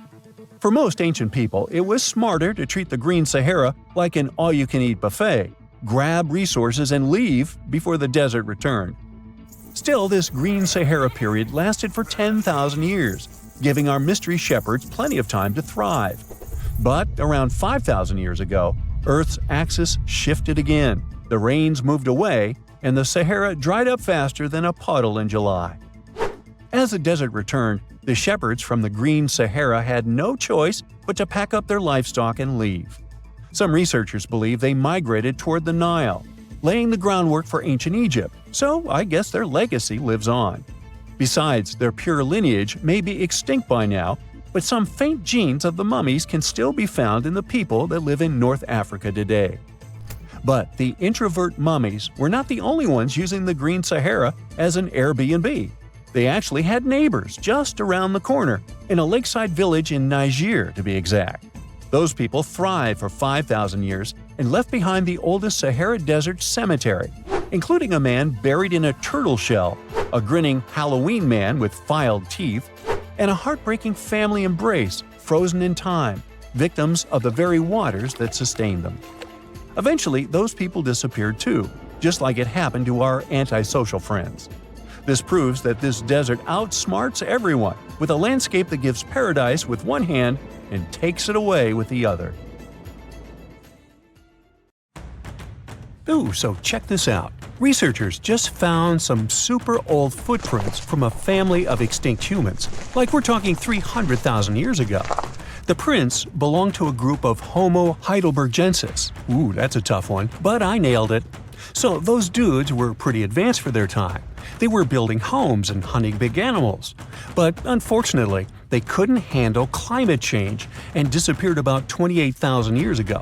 For most ancient people, it was smarter to treat the Green Sahara like an all-you-can-eat buffet, grab resources and leave before the desert returned. Still, this Green Sahara period lasted for 10,000 years, giving our mystery shepherds plenty of time to thrive. But around 5,000 years ago, Earth's axis shifted again, the rains moved away, and the Sahara dried up faster than a puddle in July. As the desert returned, the shepherds from the Green Sahara had no choice but to pack up their livestock and leave. Some researchers believe they migrated toward the Nile, laying the groundwork for ancient Egypt, so I guess their legacy lives on. Besides, their pure lineage may be extinct by now, but some faint genes of the mummies can still be found in the people that live in North Africa today. But the introvert mummies were not the only ones using the Green Sahara as an Airbnb. They actually had neighbors just around the corner, in a lakeside village in Niger to be exact. Those people thrived for 5,000 years and left behind the oldest Sahara Desert cemetery, including a man buried in a turtle shell, a grinning Halloween man with filed teeth, and a heartbreaking family embrace frozen in time, victims of the very waters that sustained them. Eventually, those people disappeared too, just like it happened to our antisocial friends. This proves that this desert outsmarts everyone, with a landscape that gives paradise with one hand and takes it away with the other. Ooh, so check this out. Researchers just found some super old footprints from a family of extinct humans, like we're talking 300,000 years ago. The prints belong to a group of Homo heidelbergensis. Ooh, that's a tough one, but I nailed it. So those dudes were pretty advanced for their time. They were building homes and hunting big animals. But unfortunately, they couldn't handle climate change and disappeared about 28,000 years ago.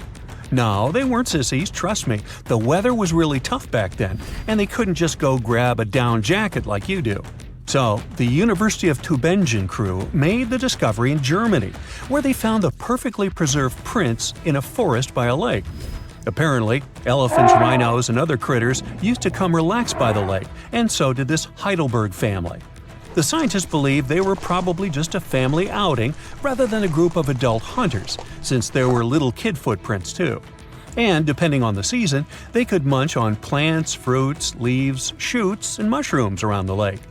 No, they weren't sissies, trust me. The weather was really tough back then, and they couldn't just go grab a down jacket like you do. So, the University of Tübingen crew made the discovery in Germany, where they found the perfectly preserved prints in a forest by a lake. Apparently, elephants, rhinos, and other critters used to come relax by the lake, and so did this Heidelberg family. The scientists believe they were probably just a family outing rather than a group of adult hunters, since there were little kid footprints too. And depending on the season, they could munch on plants, fruits, leaves, shoots, and mushrooms around the lake.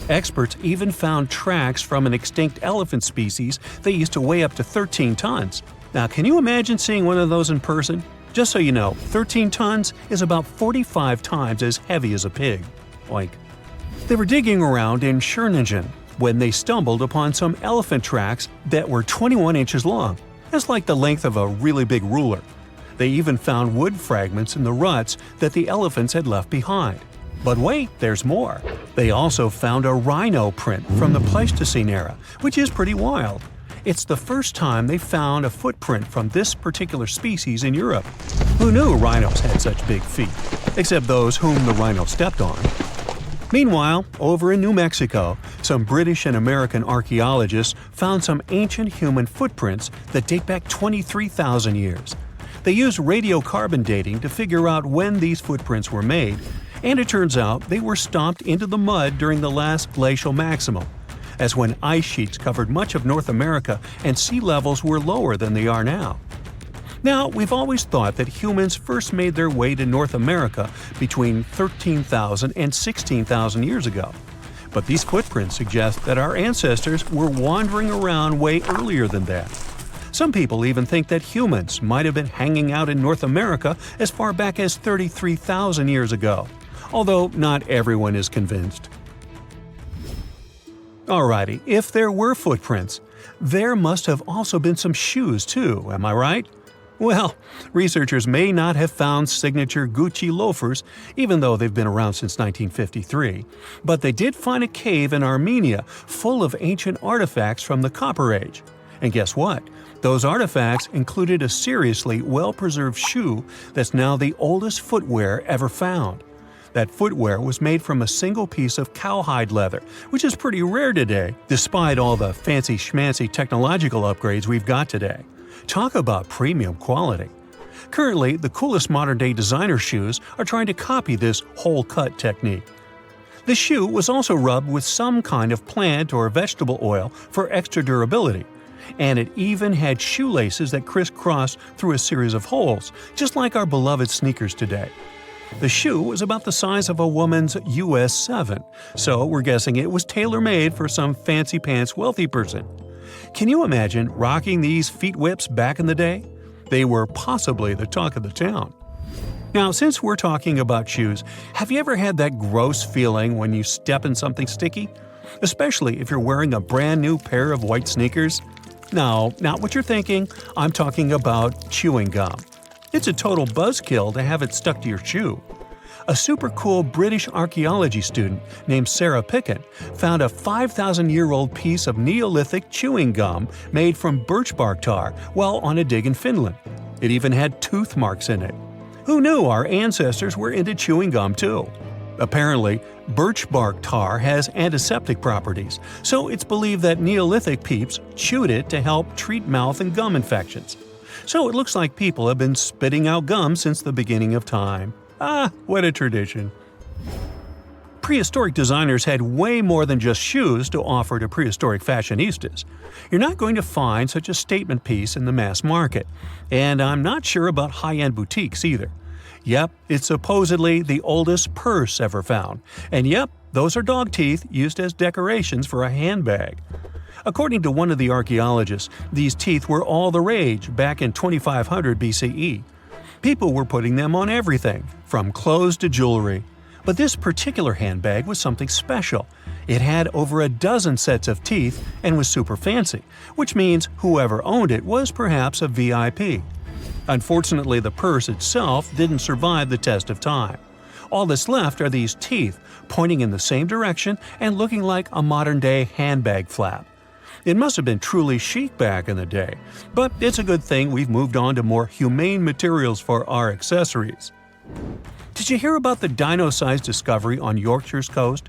Experts even found tracks from an extinct elephant species that used to weigh up to 13 tons. Now, can you imagine seeing one of those in person? Just so you know, 13 tons is about 45 times as heavy as a pig. Oink. They were digging around in Schöningen when they stumbled upon some elephant tracks that were 21 inches long. That's like the length of a really big ruler. They even found wood fragments in the ruts that the elephants had left behind. But wait, there's more. They also found a rhino print from the Pleistocene era, which is pretty wild. It's the first time they found a footprint from this particular species in Europe. Who knew rhinos had such big feet? Except those whom the rhino stepped on. Meanwhile, over in New Mexico, some British and American archaeologists found some ancient human footprints that date back 23,000 years. They used radiocarbon dating to figure out when these footprints were made, and it turns out they were stomped into the mud during the last glacial maximum. That's when ice sheets covered much of North America and sea levels were lower than they are now. Now, we've always thought that humans first made their way to North America between 13,000 and 16,000 years ago. But these footprints suggest that our ancestors were wandering around way earlier than that. Some people even think that humans might have been hanging out in North America as far back as 33,000 years ago, although not everyone is convinced. Alrighty, if there were footprints, there must have also been some shoes too, am I right? Well, researchers may not have found signature Gucci loafers, even though they've been around since 1953, but they did find a cave in Armenia full of ancient artifacts from the Copper Age. And guess what? Those artifacts included a seriously well-preserved shoe that's now the oldest footwear ever found. That footwear was made from a single piece of cowhide leather, which is pretty rare today, despite all the fancy schmancy technological upgrades we've got today. Talk about premium quality. Currently, the coolest modern-day designer shoes are trying to copy this hole-cut technique. The shoe was also rubbed with some kind of plant or vegetable oil for extra durability, and it even had shoelaces that crisscrossed through a series of holes, just like our beloved sneakers today. The shoe was about the size of a woman's US 7, so we're guessing it was tailor-made for some fancy-pants wealthy person. Can you imagine rocking these feet whips back in the day? They were possibly the talk of the town. Now, since we're talking about shoes, have you ever had that gross feeling when you step in something sticky? Especially if you're wearing a brand new pair of white sneakers? No, not what you're thinking. I'm talking about chewing gum. It's a total buzzkill to have it stuck to your shoe. A super cool British archaeology student named Sarah Pickett found a 5,000-year-old piece of Neolithic chewing gum made from birch bark tar while on a dig in Finland. It even had tooth marks in it. Who knew our ancestors were into chewing gum too? Apparently, birch bark tar has antiseptic properties, so it's believed that Neolithic peeps chewed it to help treat mouth and gum infections. So it looks like people have been spitting out gum since the beginning of time. Ah, what a tradition. Prehistoric designers had way more than just shoes to offer to prehistoric fashionistas. You're not going to find such a statement piece in the mass market, and I'm not sure about high-end boutiques either. Yep, it's supposedly the oldest purse ever found, and yep, those are dog teeth used as decorations for a handbag. According to one of the archaeologists, these teeth were all the rage back in 2500 BCE. People were putting them on everything, from clothes to jewelry. But this particular handbag was something special. It had over a dozen sets of teeth and was super fancy, which means whoever owned it was perhaps a VIP. Unfortunately, the purse itself didn't survive the test of time. All that's left are these teeth, pointing in the same direction and looking like a modern-day handbag flap. It must have been truly chic back in the day, but it's a good thing we've moved on to more humane materials for our accessories. Did you hear about the dino-sized discovery on Yorkshire's coast?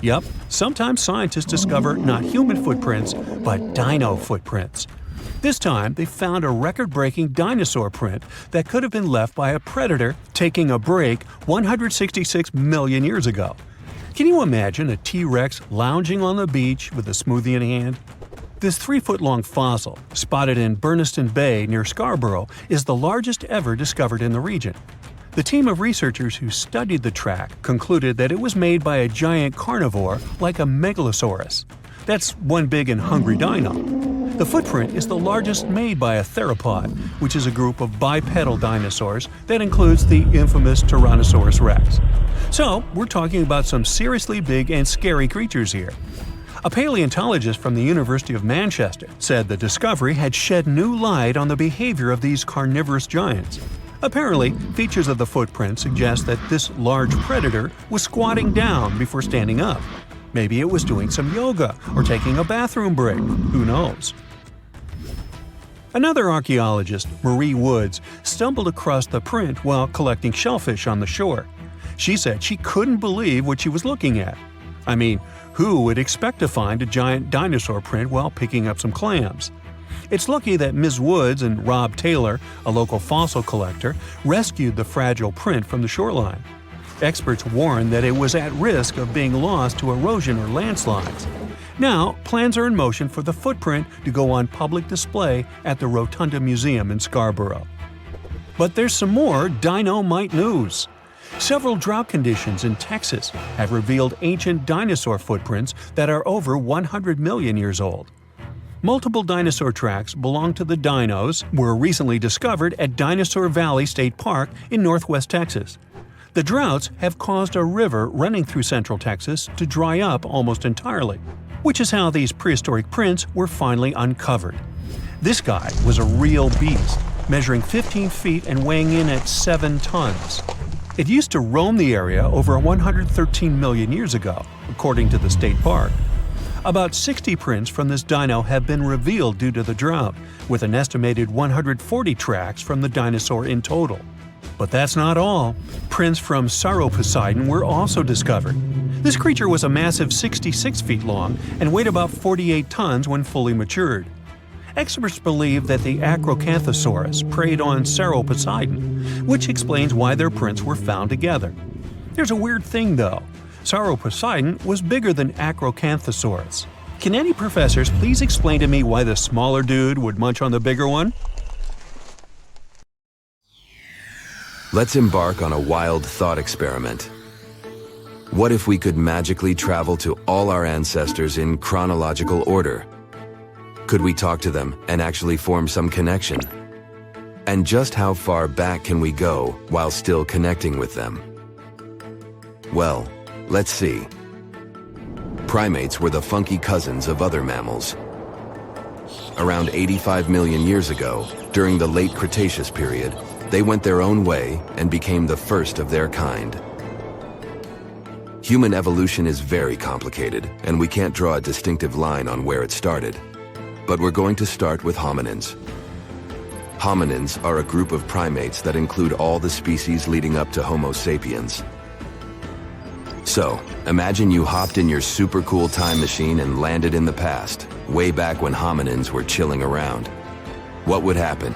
Yep, sometimes scientists discover not human footprints, but dino footprints. This time, they found a record-breaking dinosaur print that could have been left by a predator taking a break 166 million years ago. Can you imagine a T-Rex lounging on the beach with a smoothie in hand? This 3-foot-long fossil, spotted in Burniston Bay near Scarborough, is the largest ever discovered in the region. The team of researchers who studied the track concluded that it was made by a giant carnivore like a megalosaurus. That's one big and hungry dino. The footprint is the largest made by a theropod, which is a group of bipedal dinosaurs that includes the infamous Tyrannosaurus rex. So, we're talking about some seriously big and scary creatures here. A paleontologist from the University of Manchester said the discovery had shed new light on the behavior of these carnivorous giants. Apparently, features of the footprint suggest that this large predator was squatting down before standing up. Maybe it was doing some yoga or taking a bathroom break. Who knows? Another archaeologist, Marie Woods, stumbled across the print while collecting shellfish on the shore. She said she couldn't believe what she was looking at. I mean, who would expect to find a giant dinosaur print while picking up some clams? It's lucky that Ms. Woods and Rob Taylor, a local fossil collector, rescued the fragile print from the shoreline. Experts warned that it was at risk of being lost to erosion or landslides. Now, plans are in motion for the footprint to go on public display at the Rotunda Museum in Scarborough. But there's some more dino-mite news. Several drought conditions in Texas have revealed ancient dinosaur footprints that are over 100 million years old. Multiple dinosaur tracks belong to the dinos were recently discovered at Dinosaur Valley State Park in northwest Texas. The droughts have caused a river running through central Texas to dry up almost entirely, which is how these prehistoric prints were finally uncovered. This guy was a real beast, measuring 15 feet and weighing in at 7 tons. It used to roam the area over 113 million years ago, according to the state park. About 60 prints from this dino have been revealed due to the drought, with an estimated 140 tracks from the dinosaur in total. But that's not all. Prints from Sauroposeidon were also discovered. This creature was a massive 66 feet long and weighed about 48 tons when fully matured. Experts believe that the Acrocanthosaurus preyed on Sauroposeidon, which explains why their prints were found together. There's a weird thing though. Sauroposeidon was bigger than Acrocanthosaurus. Can any professors please explain to me why the smaller dude would munch on the bigger one? Let's embark on a wild thought experiment. What if we could magically travel to all our ancestors in chronological order? Could we talk to them and actually form some connection? And just how far back can we go while still connecting with them? Well, let's see. Primates were the funky cousins of other mammals. Around 85 million years ago, during the late Cretaceous period, they went their own way and became the first of their kind. Human evolution is very complicated, and we can't draw a distinctive line on where it started. But we're going to start with hominins. Hominins are a group of primates that include all the species leading up to Homo sapiens. So, imagine you hopped in your super cool time machine and landed in the past, way back when hominins were chilling around. What would happen?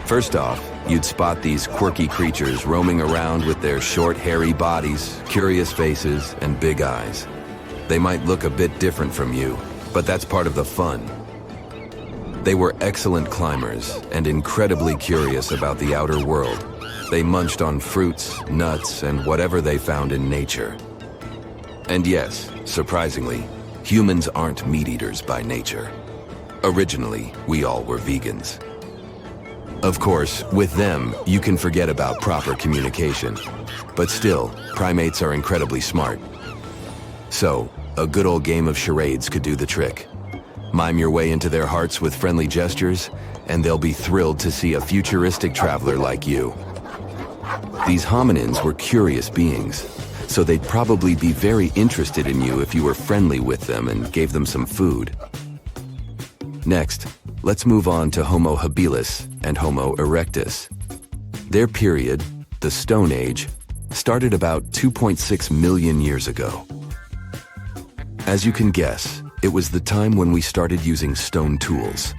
First off, you'd spot these quirky creatures roaming around with their short, hairy bodies, curious faces, and big eyes. They might look a bit different from you, but that's part of the fun. They were excellent climbers and incredibly curious about the outer world. They munched on fruits, nuts, and whatever they found in nature. And yes, surprisingly, humans aren't meat eaters by nature. Originally, we all were vegans. Of course, with them, you can forget about proper communication. But still, primates are incredibly smart. So, a good old game of charades could do the trick. Mime your way into their hearts with friendly gestures, and they'll be thrilled to see a futuristic traveler like you. These hominins were curious beings, so they'd probably be very interested in you if you were friendly with them and gave them some food. Next, let's move on to Homo habilis and Homo erectus. Their period, the Stone Age, started about 2.6 million years ago. As you can guess, it was the time when we started using stone tools.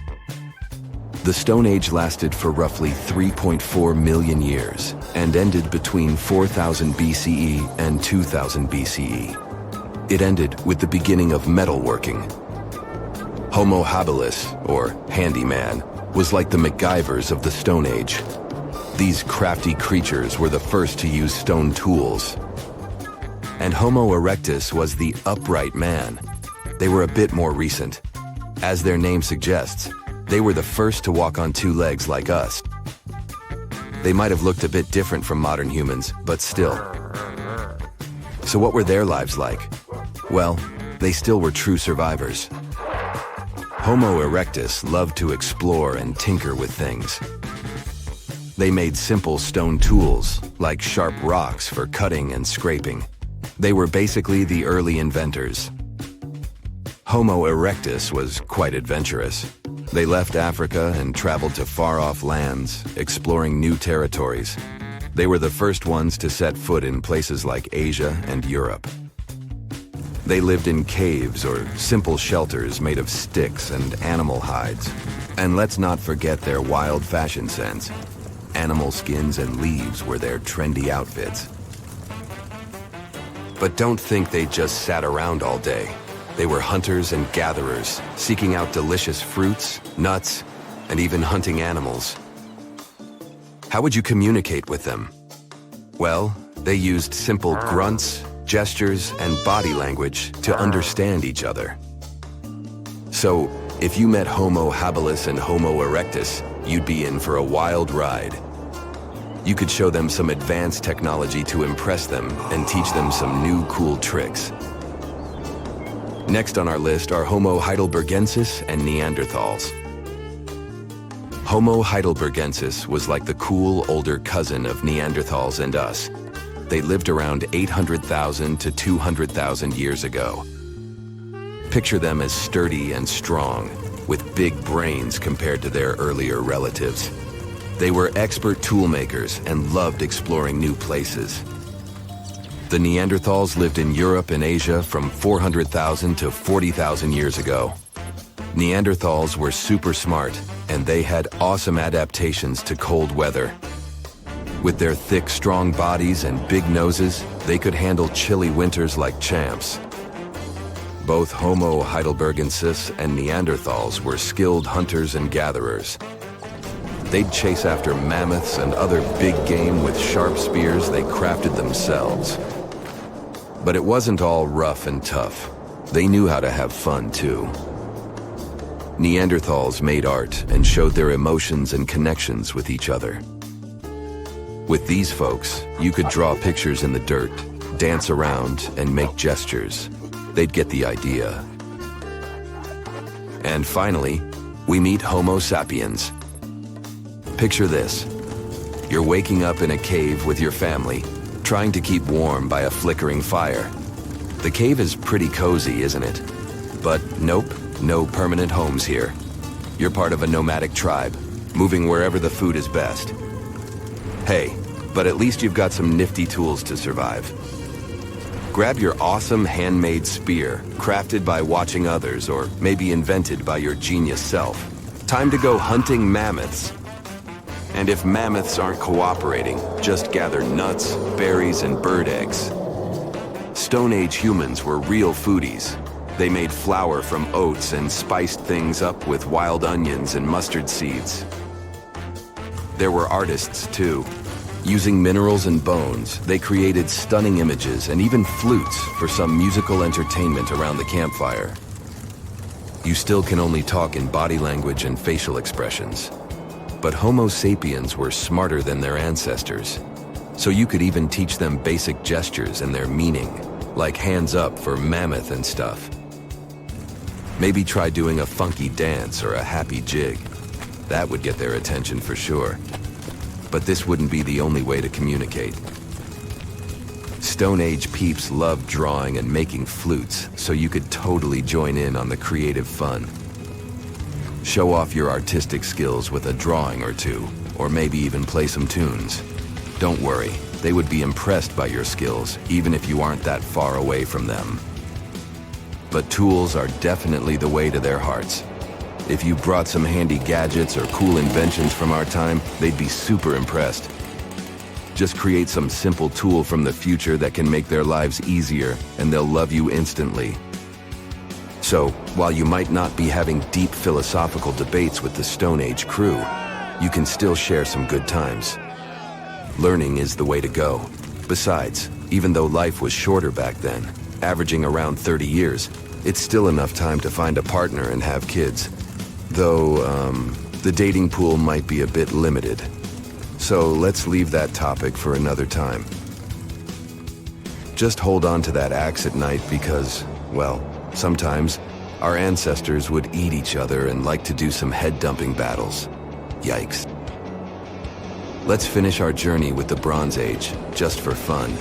The Stone Age lasted for roughly 3.4 million years and ended between 4000 BCE and 2000 BCE. It ended with the beginning of metalworking. Homo habilis, or handyman, was like the MacGyvers of the Stone Age. These crafty creatures were the first to use stone tools. And Homo erectus was the upright man. They were a bit more recent. As their name suggests, they were the first to walk on two legs like us. They might have looked a bit different from modern humans, but still. So what were their lives like? Well, they still were true survivors. Homo erectus loved to explore and tinker with things. They made simple stone tools, like sharp rocks for cutting and scraping. They were basically the early inventors. Homo erectus was quite adventurous. They left Africa and traveled to far-off lands, exploring new territories. They were the first ones to set foot in places like Asia and Europe. They lived in caves or simple shelters made of sticks and animal hides. And let's not forget their wild fashion sense. Animal skins and leaves were their trendy outfits. But don't think they just sat around all day. They were hunters and gatherers, seeking out delicious fruits, nuts, and even hunting animals. How would you communicate with them? Well, they used simple grunts, gestures, and body language to understand each other. So, if you met Homo habilis and Homo erectus, you'd be in for a wild ride. You could show them some advanced technology to impress them and teach them some new cool tricks. Next on our list are Homo heidelbergensis and Neanderthals. Homo heidelbergensis was like the cool older cousin of Neanderthals and us. They lived around 800,000 to 200,000 years ago. Picture them as sturdy and strong, with big brains compared to their earlier relatives. They were expert tool makers and loved exploring new places. The Neanderthals lived in Europe and Asia from 400,000 to 40,000 years ago. Neanderthals were super smart, and they had awesome adaptations to cold weather. With their thick, strong bodies and big noses, they could handle chilly winters like champs. Both Homo heidelbergensis and Neanderthals were skilled hunters and gatherers. They'd chase after mammoths and other big game with sharp spears they crafted themselves. But it wasn't all rough and tough. They knew how to have fun too. Neanderthals made art and showed their emotions and connections with each other. With these folks, you could draw pictures in the dirt, dance around, and make gestures. They'd get the idea. And finally, we meet Homo sapiens. Picture this. You're waking up in a cave with your family, trying to keep warm by a flickering fire. The cave is pretty cozy, isn't it? But nope, no permanent homes here. You're part of a nomadic tribe, moving wherever the food is best. Hey, but at least you've got some nifty tools to survive. Grab your awesome handmade spear, crafted by watching others or maybe invented by your genius self. Time to go hunting mammoths. And if mammoths aren't cooperating, just gather nuts, berries, and bird eggs. Stone Age humans were real foodies. They made flour from oats and spiced things up with wild onions and mustard seeds. There were artists too. Using minerals and bones, they created stunning images and even flutes for some musical entertainment around the campfire. You still can only talk in body language and facial expressions. But Homo sapiens were smarter than their ancestors. So you could even teach them basic gestures and their meaning, like hands up for mammoth and stuff. Maybe try doing a funky dance or a happy jig. That would get their attention for sure. But this wouldn't be the only way to communicate. Stone Age peeps loved drawing and making flutes, so you could totally join in on the creative fun. Show off your artistic skills with a drawing or two, or maybe even play some tunes. Don't worry, they would be impressed by your skills, even if you aren't that far away from them. But tools are definitely the way to their hearts. If you brought some handy gadgets or cool inventions from our time, they'd be super impressed. Just create some simple tool from the future that can make their lives easier, and they'll love you instantly. So, while you might not be having deep philosophical debates with the Stone Age crew, you can still share some good times. Learning is the way to go. Besides, even though life was shorter back then, averaging around 30 years, it's still enough time to find a partner and have kids. Though, the dating pool might be a bit limited. So let's leave that topic for another time. Just hold on to that axe at night because, well, sometimes our ancestors would eat each other and like to do some head-dumping battles. Yikes. Let's finish our journey with the Bronze Age, just for fun.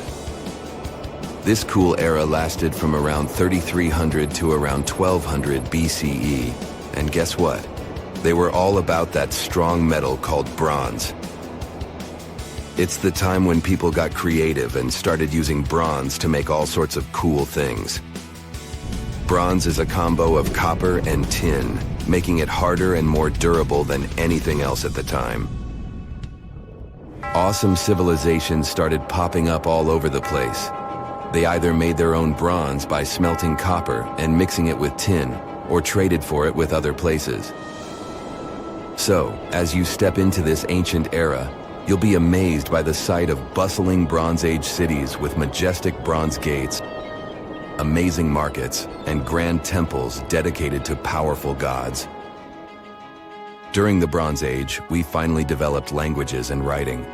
This cool era lasted from around 3300 to around 1200 BCE. And guess what? They were all about that strong metal called bronze. It's the time when people got creative and started using bronze to make all sorts of cool things. Bronze is a combo of copper and tin, making it harder and more durable than anything else at the time. Awesome civilizations started popping up all over the place. They either made their own bronze by smelting copper and mixing it with tin, or traded for it with other places. So, as you step into this ancient era, you'll be amazed by the sight of bustling Bronze Age cities with majestic bronze gates, amazing markets, and grand temples dedicated to powerful gods. During the Bronze Age, we finally developed languages and writing.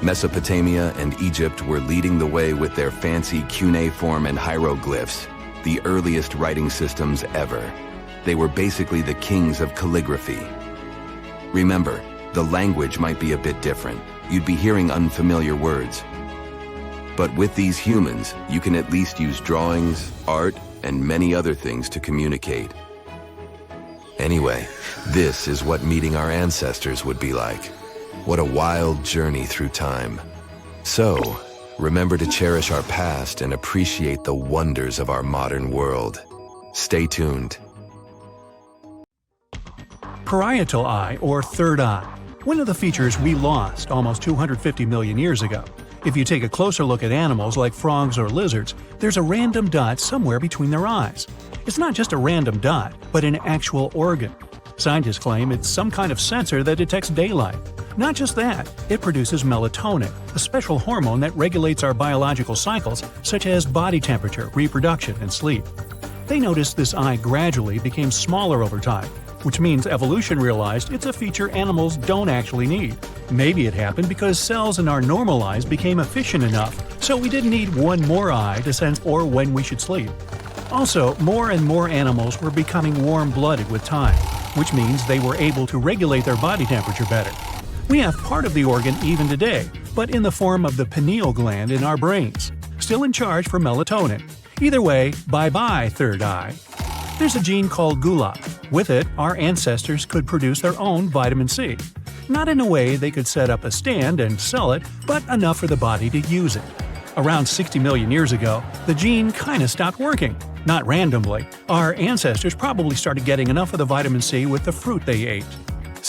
Mesopotamia and Egypt were leading the way with their fancy cuneiform and hieroglyphs, the earliest writing systems ever. They were basically the kings of calligraphy. Remember, the language might be a bit different. You'd be hearing unfamiliar words. But with these humans, you can at least use drawings, art, and many other things to communicate. Anyway, this is what meeting our ancestors would be like. What a wild journey through time. So, remember to cherish our past and appreciate the wonders of our modern world. Stay tuned. Parietal eye, or third eye. One of the features we lost almost 250 million years ago. If you take a closer look at animals like frogs or lizards, there's a random dot somewhere between their eyes. It's not just a random dot, but an actual organ. Scientists claim it's some kind of sensor that detects daylight. Not just that, it produces melatonin, a special hormone that regulates our biological cycles, such as body temperature, reproduction, and sleep. They noticed this eye gradually became smaller over time, which means evolution realized it's a feature animals don't actually need. Maybe it happened because cells in our normal eyes became efficient enough, so we didn't need one more eye to sense or when we should sleep. Also, more and more animals were becoming warm-blooded with time, which means they were able to regulate their body temperature better. We have part of the organ even today, but in the form of the pineal gland in our brains, still in charge for melatonin. Either way, bye-bye, third eye. There's a gene called GULA. With it, our ancestors could produce their own vitamin C. Not in a way they could set up a stand and sell it, but enough for the body to use it. Around 60 million years ago, the gene kinda stopped working. Not randomly. Our ancestors probably started getting enough of the vitamin C with the fruit they ate.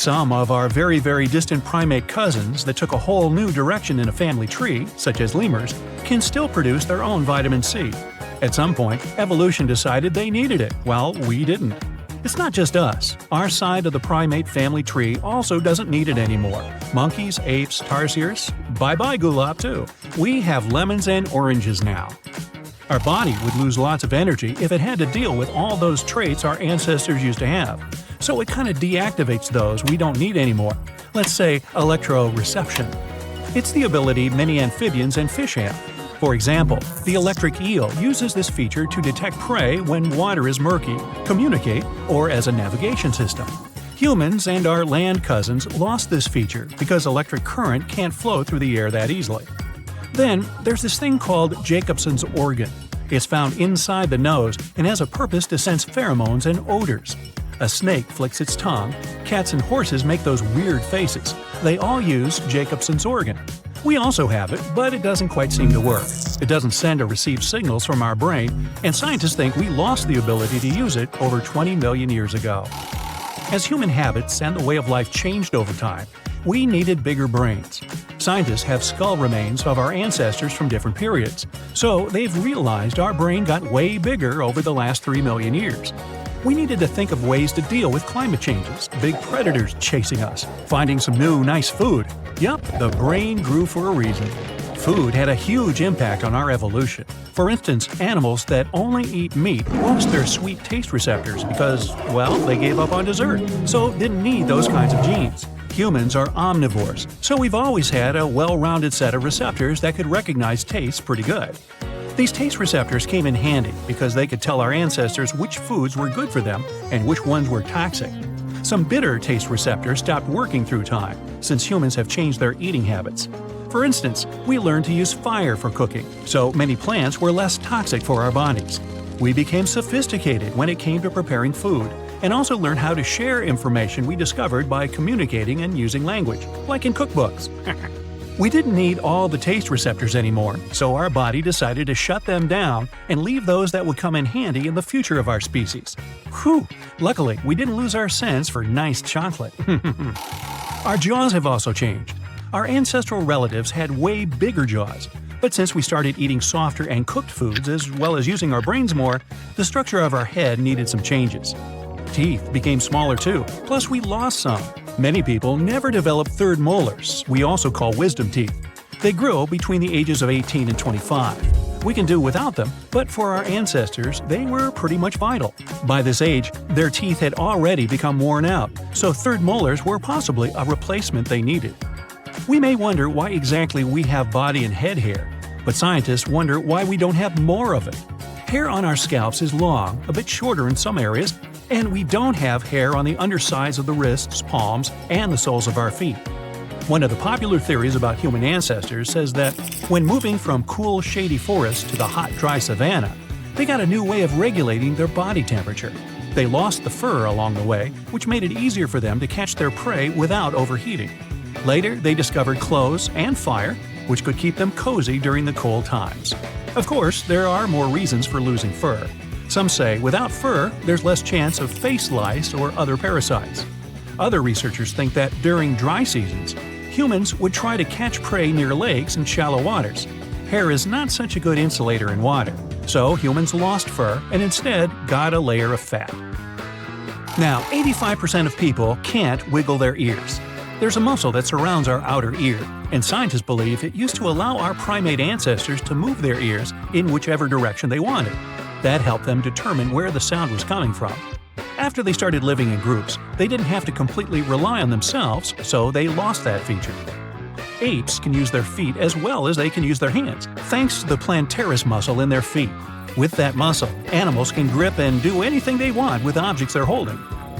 Some of our very, very distant primate cousins that took a whole new direction in a family tree, such as lemurs, can still produce their own vitamin C. At some point, evolution decided they needed it, while we didn't. It's not just us. Our side of the primate family tree also doesn't need it anymore. Monkeys, apes, tarsiers, bye-bye gulab too. We have lemons and oranges now. Our body would lose lots of energy if it had to deal with all those traits our ancestors used to have. So it kind of deactivates those we don't need anymore. Let's say electroreception. It's the ability many amphibians and fish have. For example, the electric eel uses this feature to detect prey when water is murky, communicate, or as a navigation system. Humans and our land cousins lost this feature because electric current can't flow through the air that easily. Then, there's this thing called Jacobson's organ. It's found inside the nose and has a purpose to sense pheromones and odors. A snake flicks its tongue. Cats and horses make those weird faces. They all use Jacobson's organ. We also have it, but it doesn't quite seem to work. It doesn't send or receive signals from our brain, and scientists think we lost the ability to use it over 20 million years ago. As human habits and the way of life changed over time, we needed bigger brains. Scientists have skull remains of our ancestors from different periods, so they've realized our brain got way bigger over the last 3 million years. We needed to think of ways to deal with climate changes, big predators chasing us, finding some new, nice food. Yup, the brain grew for a reason. Food had a huge impact on our evolution. For instance, animals that only eat meat lost their sweet taste receptors because, well, they gave up on dessert, so didn't need those kinds of genes. Humans are omnivores, so we've always had a well-rounded set of receptors that could recognize tastes pretty good. These taste receptors came in handy because they could tell our ancestors which foods were good for them and which ones were toxic. Some bitter taste receptors stopped working through time, since humans have changed their eating habits. For instance, we learned to use fire for cooking, so many plants were less toxic for our bodies. We became sophisticated when it came to preparing food, and also learned how to share information we discovered by communicating and using language, like in cookbooks. We didn't need all the taste receptors anymore, so our body decided to shut them down and leave those that would come in handy in the future of our species. Whew! Luckily, we didn't lose our sense for nice chocolate. Our jaws have also changed. Our ancestral relatives had way bigger jaws, but since we started eating softer and cooked foods as well as using our brains more, the structure of our head needed some changes. Teeth became smaller too, plus we lost some. Many people never developed third molars, we also call wisdom teeth. They grew between the ages of 18 and 25. We can do without them, but for our ancestors, they were pretty much vital. By this age, their teeth had already become worn out, so third molars were possibly a replacement they needed. We may wonder why exactly we have body and head hair, but scientists wonder why we don't have more of it. Hair on our scalps is long, a bit shorter in some areas, and we don't have hair on the undersides of the wrists, palms, and the soles of our feet. One of the popular theories about human ancestors says that when moving from cool, shady forests to the hot, dry savanna, they got a new way of regulating their body temperature. They lost the fur along the way, which made it easier for them to catch their prey without overheating. Later, they discovered clothes and fire, which could keep them cozy during the cold times. Of course, there are more reasons for losing fur. Some say without fur, there's less chance of face lice or other parasites. Other researchers think that during dry seasons, humans would try to catch prey near lakes and shallow waters. Hair is not such a good insulator in water, so humans lost fur and instead got a layer of fat. Now, 85% of people can't wiggle their ears. There's a muscle that surrounds our outer ear, and scientists believe it used to allow our primate ancestors to move their ears in whichever direction they wanted. That helped them determine where the sound was coming from. After they started living in groups, they didn't have to completely rely on themselves, so they lost that feature. Apes can use their feet as well as they can use their hands, thanks to the plantaris muscle in their feet. With that muscle, animals can grip and do anything they want with objects they're holding.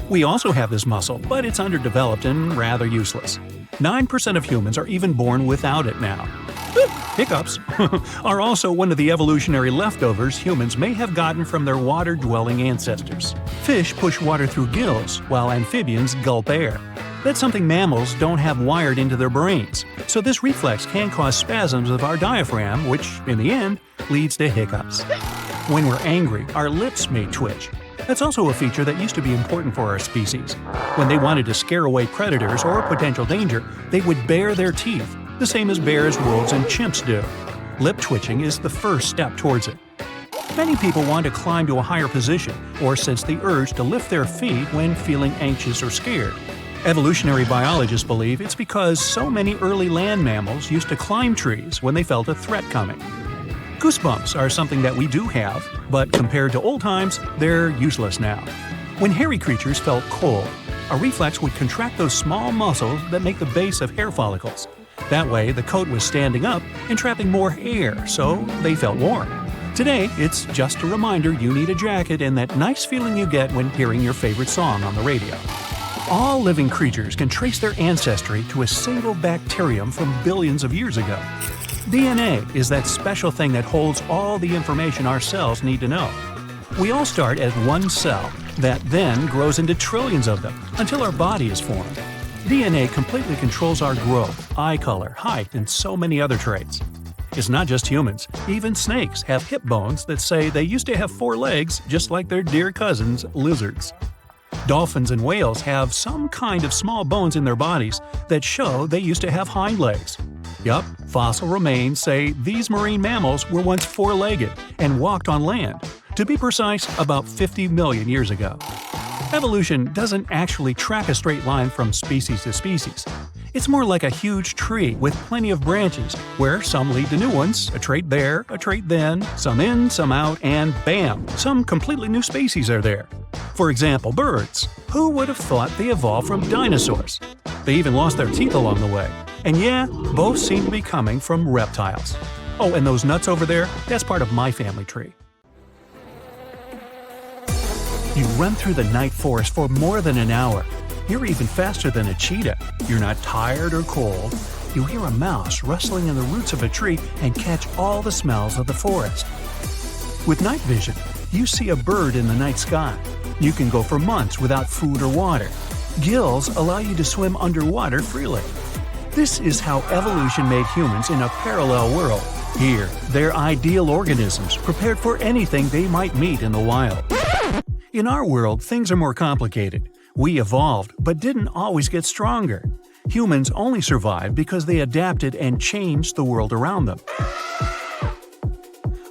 We also have this muscle, but it's underdeveloped and rather useless. 9% of humans are even born without it now. Hiccups are also one of the evolutionary leftovers humans may have gotten from their water-dwelling ancestors. Fish push water through gills, while amphibians gulp air. That's something mammals don't have wired into their brains, so this reflex can cause spasms of our diaphragm, which, in the end, leads to hiccups. When we're angry, our lips may twitch. That's also a feature that used to be important for our species. When they wanted to scare away predators or potential danger, they would bare their teeth, the same as bears, wolves, and chimps do. Lip twitching is the first step towards it. Many people want to climb to a higher position or sense the urge to lift their feet when feeling anxious or scared. Evolutionary biologists believe it's because so many early land mammals used to climb trees when they felt a threat coming. Goosebumps are something that we do have, but compared to old times, they're useless now. When hairy creatures felt cold, a reflex would contract those small muscles that make the base of hair follicles. That way, the coat was standing up and trapping more air, so they felt warm. Today, it's just a reminder you need a jacket and that nice feeling you get when hearing your favorite song on the radio. All living creatures can trace their ancestry to a single bacterium from billions of years ago. DNA is that special thing that holds all the information our cells need to know. We all start as one cell that then grows into trillions of them until our body is formed. DNA completely controls our growth, eye color, height, and so many other traits. It's not just humans. Even snakes have hip bones that say they used to have 4 legs, just like their dear cousins, lizards. Dolphins and whales have some kind of small bones in their bodies that show they used to have hind legs. Yup, fossil remains say these marine mammals were once 4-legged and walked on land. To be precise, about 50 million years ago. Evolution doesn't actually track a straight line from species to species. It's more like a huge tree with plenty of branches, where some lead to new ones, a trait there, a trait then, some in, some out, and bam, some completely new species are there. For example, birds. Who would have thought they evolved from dinosaurs? They even lost their teeth along the way. And yeah, both seem to be coming from reptiles. Oh, and those nuts over there, that's part of my family tree. You run through the night forest for more than an hour. You're even faster than a cheetah. You're not tired or cold. You hear a mouse rustling in the roots of a tree and catch all the smells of the forest. With night vision, you see a bird in the night sky. You can go for months without food or water. Gills allow you to swim underwater freely. This is how evolution made humans in a parallel world. Here, they're ideal organisms prepared for anything they might meet in the wild. In our world, things are more complicated. We evolved, but didn't always get stronger. Humans only survived because they adapted and changed the world around them.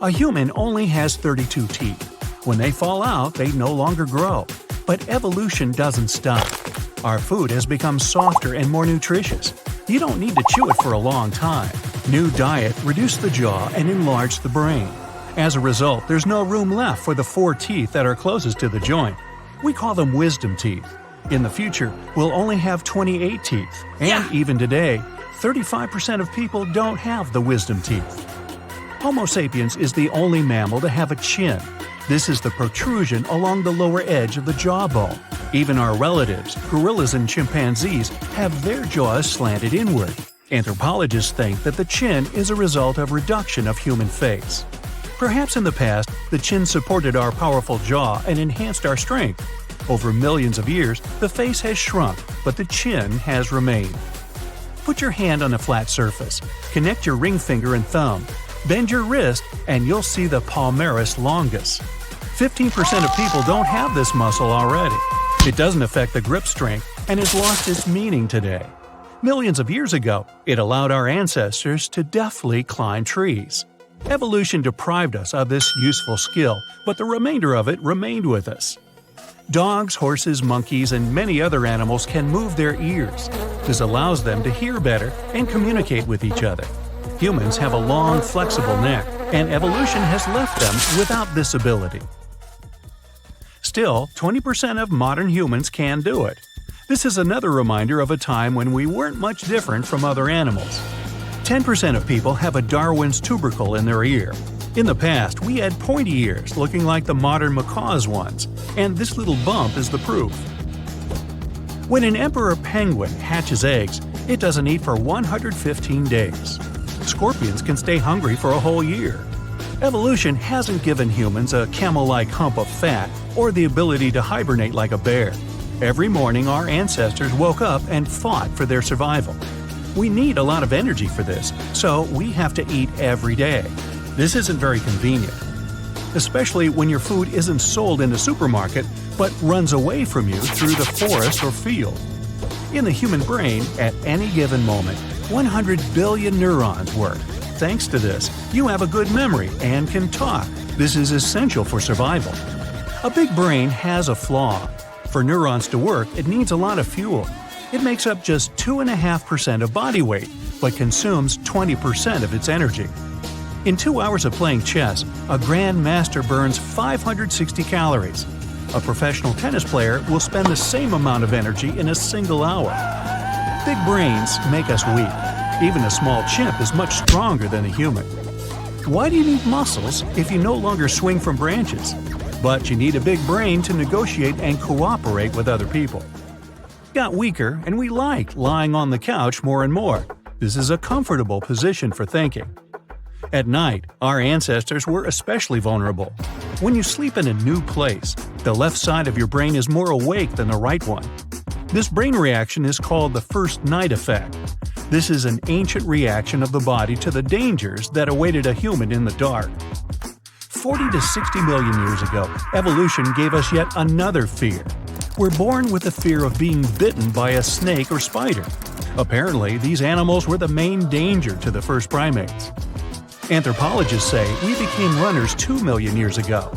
A human only has 32 teeth. When they fall out, they no longer grow. But evolution doesn't stop. Our food has become softer and more nutritious. You don't need to chew it for a long time. New diet reduced the jaw and enlarged the brain. As a result, there's no room left for the 4 teeth that are closest to the joint. We call them wisdom teeth. In the future, we'll only have 28 teeth. And even today, 35% of people don't have the wisdom teeth. Homo sapiens is the only mammal to have a chin. This is the protrusion along the lower edge of the jawbone. Even our relatives, gorillas and chimpanzees, have their jaws slanted inward. Anthropologists think that the chin is a result of reduction of human face. Perhaps in the past, the chin supported our powerful jaw and enhanced our strength. Over millions of years, the face has shrunk, but the chin has remained. Put your hand on a flat surface, connect your ring finger and thumb, bend your wrist, and you'll see the palmaris longus. 15% of people don't have this muscle already. It doesn't affect the grip strength and has lost its meaning today. Millions of years ago, it allowed our ancestors to deftly climb trees. Evolution deprived us of this useful skill, but the remainder of it remained with us. Dogs, horses, monkeys, and many other animals can move their ears. This allows them to hear better and communicate with each other. Humans have a long, flexible neck, and evolution has left them without this ability. Still, 20% of modern humans can do it. This is another reminder of a time when we weren't much different from other animals. 10% of people have a Darwin's tubercle in their ear. In the past, we had pointy ears looking like the modern macaw's ones, and this little bump is the proof. When an emperor penguin hatches eggs, it doesn't eat for 115 days. Scorpions can stay hungry for a whole year. Evolution hasn't given humans a camel-like hump of fat or the ability to hibernate like a bear. Every morning, our ancestors woke up and fought for their survival. We need a lot of energy for this, so we have to eat every day. This isn't very convenient. especially when your food isn't sold in a supermarket but runs away from you through the forest or field. In the human brain, at any given moment, 100 billion neurons work. Thanks to this, you have a good memory and can talk. This is essential for survival. A big brain has a flaw. For neurons to work, it needs a lot of fuel. It makes up just 2.5% of body weight, but consumes 20% of its energy. In 2 hours of playing chess, a grandmaster burns 560 calories. A professional tennis player will spend the same amount of energy in a single hour. Big brains make us weak. Even a small chimp is much stronger than a human. Why do you need muscles if you no longer swing from branches? But you need a big brain to negotiate and cooperate with other people. Got weaker, and we like lying on the couch more and more. This is a comfortable position for thinking. At night, our ancestors were especially vulnerable. When you sleep in a new place, the left side of your brain is more awake than the right one. This brain reaction is called the first night effect. This is an ancient reaction of the body to the dangers that awaited a human in the dark. 40 to 60 million years ago, evolution gave us yet another fear. We're born with the fear of being bitten by a snake or spider. Apparently, these animals were the main danger to the first primates. Anthropologists say we became runners 2 million years ago.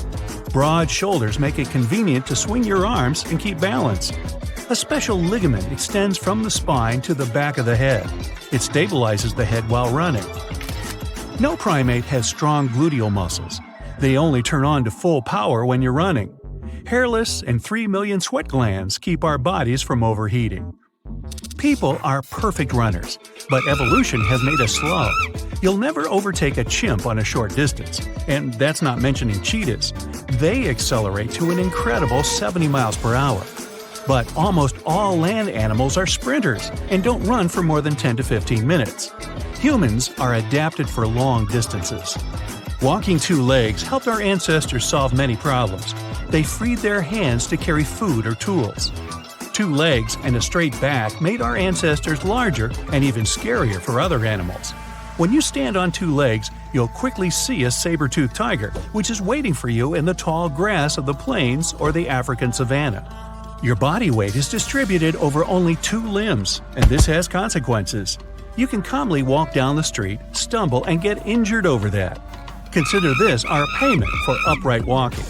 Broad shoulders make it convenient to swing your arms and keep balance. A special ligament extends from the spine to the back of the head. It stabilizes the head while running. No primate has strong gluteal muscles. They only turn on to full power when you're running. Hairless and 3 million sweat glands keep our bodies from overheating. People are perfect runners, but evolution has made us slow. You'll never overtake a chimp on a short distance, and that's not mentioning cheetahs. They accelerate to an incredible 70 miles per hour. But almost all land animals are sprinters and don't run for more than 10 to 15 minutes. Humans are adapted for long distances. Walking 2 legs helped our ancestors solve many problems. They freed their hands to carry food or tools. 2 legs and a straight back made our ancestors larger and even scarier for other animals. When you stand on 2 legs, you'll quickly see a saber-toothed tiger, which is waiting for you in the tall grass of the plains or the African savanna. Your body weight is distributed over only 2 limbs, and this has consequences. You can calmly walk down the street, stumble, and get injured over that. Consider this our payment for upright walking.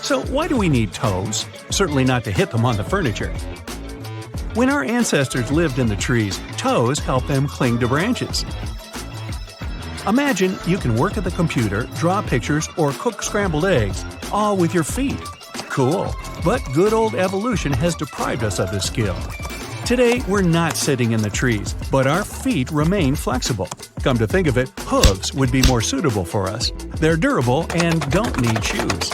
So why do we need toes? Certainly not to hit them on the furniture. When our ancestors lived in the trees, toes helped them cling to branches. Imagine you can work at the computer, draw pictures, or cook scrambled eggs, all with your feet. Cool, but good old evolution has deprived us of this skill. Today, we're not sitting in the trees, but our feet remain flexible. Come to think of it, hooves would be more suitable for us. They're durable and don't need shoes.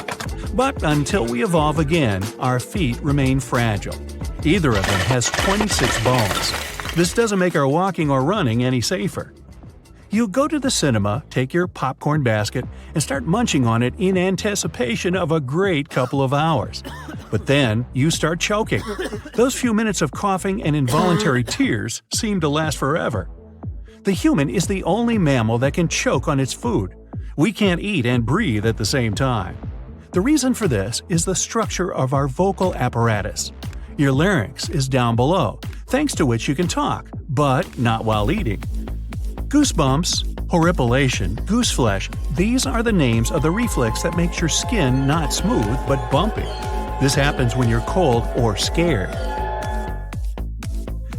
But until we evolve again, our feet remain fragile. Either of them has 26 bones. This doesn't make our walking or running any safer. You go to the cinema, take your popcorn basket, and start munching on it in anticipation of a great couple of hours. But then you start choking. Those few minutes of coughing and involuntary tears seem to last forever. The human is the only mammal that can choke on its food. We can't eat and breathe at the same time. The reason for this is the structure of our vocal apparatus. Your larynx is down below, thanks to which you can talk, but not while eating. Goosebumps, horripilation, gooseflesh, these are the names of the reflex that makes your skin not smooth but bumpy. This happens when you're cold or scared.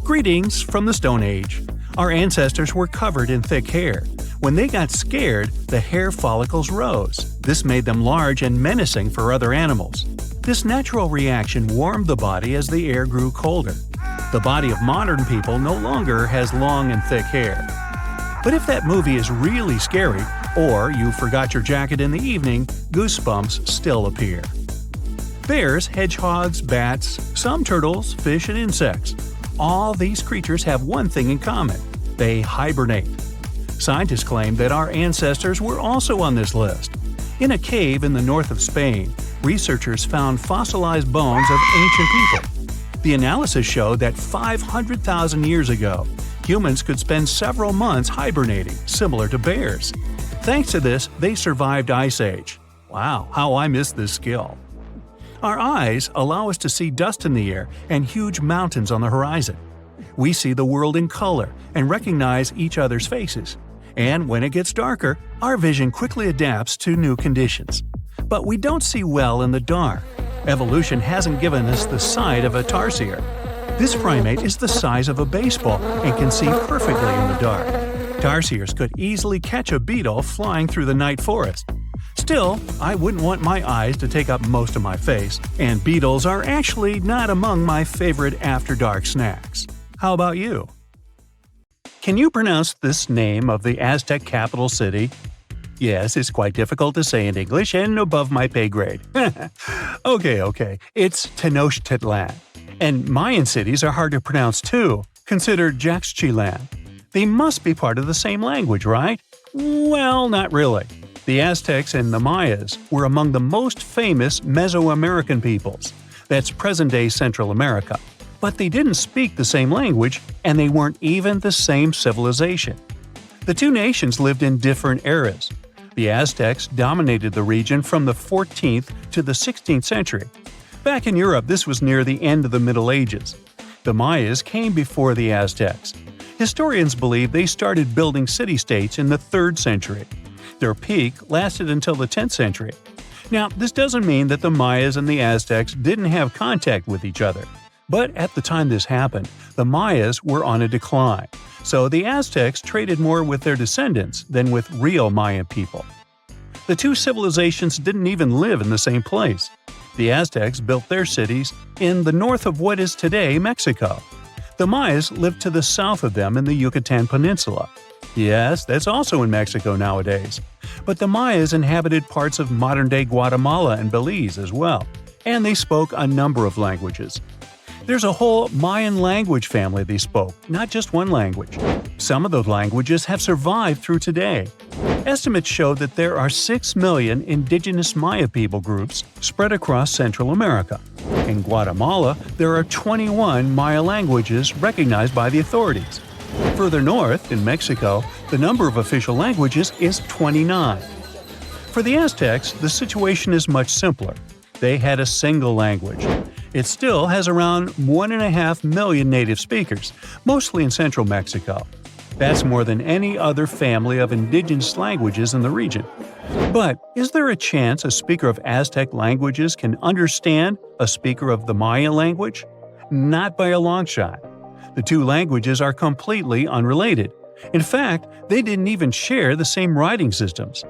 Greetings from the Stone Age. Our ancestors were covered in thick hair. When they got scared, the hair follicles rose. This made them large and menacing for other animals. This natural reaction warmed the body as the air grew colder. The body of modern people no longer has long and thick hair. But if that movie is really scary, or you forgot your jacket in the evening, goosebumps still appear. Bears, hedgehogs, bats, some turtles, fish, and insects. All these creatures have one thing in common: they hibernate. Scientists claim that our ancestors were also on this list. In a cave in the north of Spain, researchers found fossilized bones of ancient people. The analysis showed that 500,000 years ago, humans could spend several months hibernating, similar to bears. Thanks to this, they survived Ice Age. Wow, how I miss this skill. Our eyes allow us to see dust in the air and huge mountains on the horizon. We see the world in color and recognize each other's faces. And when it gets darker, our vision quickly adapts to new conditions. But we don't see well in the dark. Evolution hasn't given us the sight of a tarsier. This primate is the size of a baseball and can see perfectly in the dark. Tarsiers could easily catch a beetle flying through the night forest. Still, I wouldn't want my eyes to take up most of my face, and beetles are actually not among my favorite after-dark snacks. How about you? Can you pronounce this name of the Aztec capital city? Yes, it's quite difficult to say in English and above my pay grade. Okay, it's Tenochtitlan. And Mayan cities are hard to pronounce too. Consider Jaxchilan. They must be part of the same language, right? Well, not really. The Aztecs and the Mayas were among the most famous Mesoamerican peoples. That's present-day Central America. But they didn't speak the same language, and they weren't even the same civilization. The two nations lived in different eras. The Aztecs dominated the region from the 14th to the 16th century. Back in Europe, this was near the end of the Middle Ages. The Mayas came before the Aztecs. Historians believe they started building city-states in the 3rd century. Their peak lasted until the 10th century. Now, this doesn't mean that the Mayas and the Aztecs didn't have contact with each other. But at the time this happened, the Mayas were on a decline, so the Aztecs traded more with their descendants than with real Mayan people. The two civilizations didn't even live in the same place. The Aztecs built their cities in the north of what is today Mexico. The Mayas lived to the south of them in the Yucatan Peninsula. Yes, that's also in Mexico nowadays. But the Mayas inhabited parts of modern-day Guatemala and Belize as well, and they spoke a number of languages. There's a whole Mayan language family they spoke, not just one language. Some of those languages have survived through today. Estimates show that there are 6 million indigenous Maya people groups spread across Central America. In Guatemala, there are 21 Maya languages recognized by the authorities. Further north, in Mexico, the number of official languages is 29. For the Aztecs, the situation is much simpler. They had a single language. It still has around 1.5 million native speakers, mostly in central Mexico. That's more than any other family of indigenous languages in the region. But is there a chance a speaker of Aztec languages can understand a speaker of the Maya language? Not by a long shot. The two languages are completely unrelated. In fact, they didn't even share the same writing systems.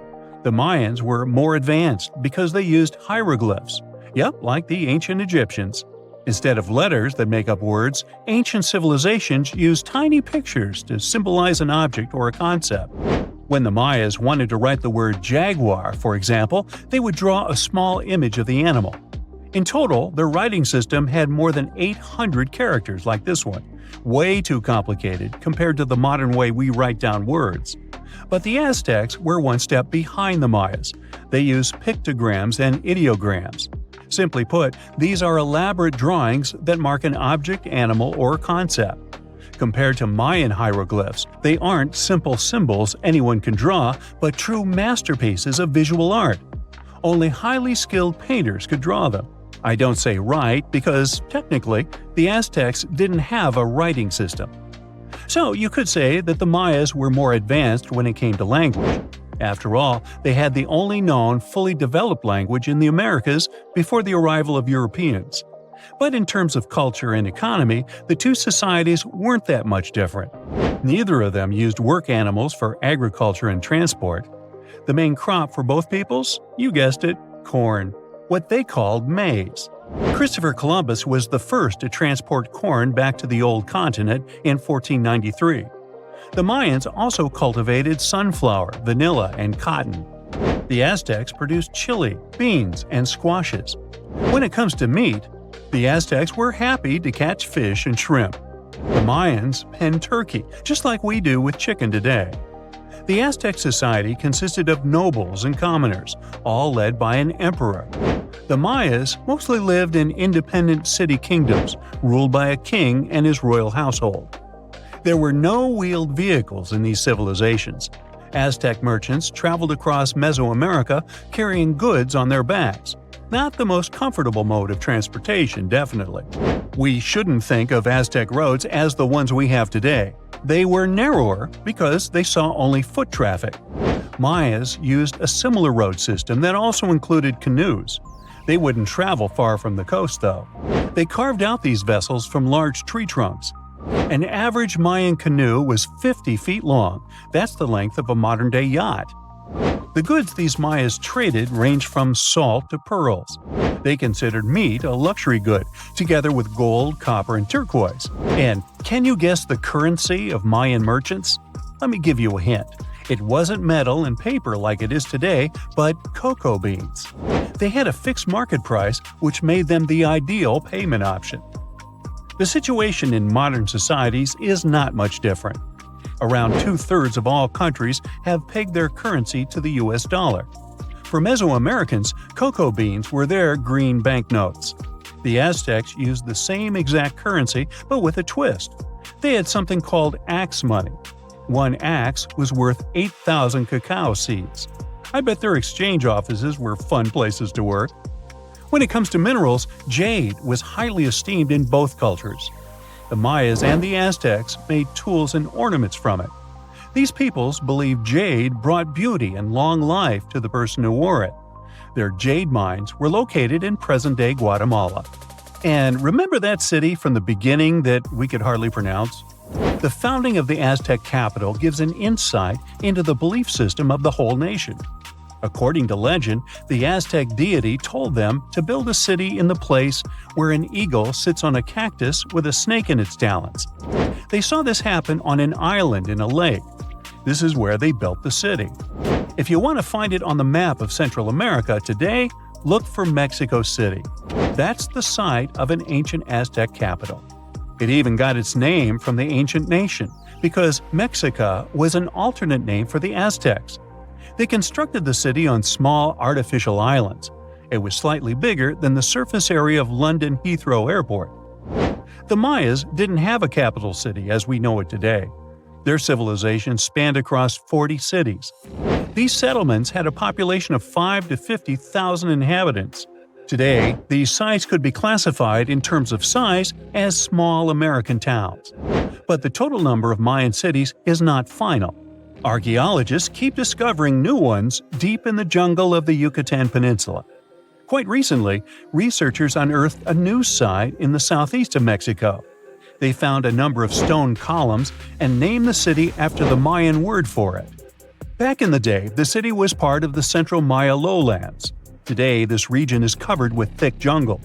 The Mayans were more advanced because they used hieroglyphs. Yep, like the ancient Egyptians. Instead of letters that make up words, ancient civilizations used tiny pictures to symbolize an object or a concept. When the Mayas wanted to write the word jaguar, for example, they would draw a small image of the animal. In total, their writing system had more than 800 characters like this one. Way too complicated compared to the modern way we write down words. But the Aztecs were one step behind the Mayas. They used pictograms and ideograms. Simply put, these are elaborate drawings that mark an object, animal, or concept. Compared to Mayan hieroglyphs, they aren't simple symbols anyone can draw, but true masterpieces of visual art. Only highly skilled painters could draw them. I don't say write because, technically, the Aztecs didn't have a writing system. So you could say that the Mayas were more advanced when it came to language. After all, they had the only known fully developed language in the Americas before the arrival of Europeans. But in terms of culture and economy, the two societies weren't that much different. Neither of them used work animals for agriculture and transport. The main crop for both peoples? You guessed it, corn. What they called maize. Christopher Columbus was the first to transport corn back to the old continent in 1493. The Mayans also cultivated sunflower, vanilla, and cotton. The Aztecs produced chili, beans, and squashes. When it comes to meat, the Aztecs were happy to catch fish and shrimp. The Mayans penned turkey, just like we do with chicken today. The Aztec society consisted of nobles and commoners, all led by an emperor. The Mayas mostly lived in independent city kingdoms, ruled by a king and his royal household. There were no wheeled vehicles in these civilizations. Aztec merchants traveled across Mesoamerica carrying goods on their backs. Not the most comfortable mode of transportation, definitely. We shouldn't think of Aztec roads as the ones we have today. They were narrower because they saw only foot traffic. Mayas used a similar road system that also included canoes. They wouldn't travel far from the coast, though. They carved out these vessels from large tree trunks. An average Mayan canoe was 50 feet long. That's the length of a modern-day yacht. The goods these Mayas traded ranged from salt to pearls. They considered meat a luxury good, together with gold, copper, and turquoise. And can you guess the currency of Mayan merchants? Let me give you a hint. It wasn't metal and paper like it is today, but cocoa beans. They had a fixed market price, which made them the ideal payment option. The situation in modern societies is not much different. Around 2/3 of all countries have pegged their currency to the US dollar. For Mesoamericans, cocoa beans were their green banknotes. The Aztecs used the same exact currency, but with a twist. They had something called axe money. One axe was worth 8,000 cacao seeds. I bet their exchange offices were fun places to work. When it comes to minerals, jade was highly esteemed in both cultures. The Mayas and the Aztecs made tools and ornaments from it. These peoples believed jade brought beauty and long life to the person who wore it. Their jade mines were located in present-day Guatemala. And remember that city from the beginning that we could hardly pronounce? The founding of the Aztec capital gives an insight into the belief system of the whole nation. According to legend, the Aztec deity told them to build a city in the place where an eagle sits on a cactus with a snake in its talons. They saw this happen on an island in a lake. This is where they built the city. If you want to find it on the map of Central America today, look for Mexico City. That's the site of an ancient Aztec capital. It even got its name from the ancient nation, because Mexica was an alternate name for the Aztecs. They constructed the city on small artificial islands. It was slightly bigger than the surface area of London Heathrow Airport. The Mayas didn't have a capital city as we know it today. Their civilization spanned across 40 cities. These settlements had a population of 5 to 50,000 inhabitants. Today, these sites could be classified in terms of size as small American towns. But the total number of Mayan cities is not final. Archaeologists keep discovering new ones deep in the jungle of the Yucatan Peninsula. Quite recently, researchers unearthed a new site in the southeast of Mexico. They found a number of stone columns and named the city after the Mayan word for it. Back in the day, the city was part of the central Maya lowlands. Today, this region is covered with thick jungle.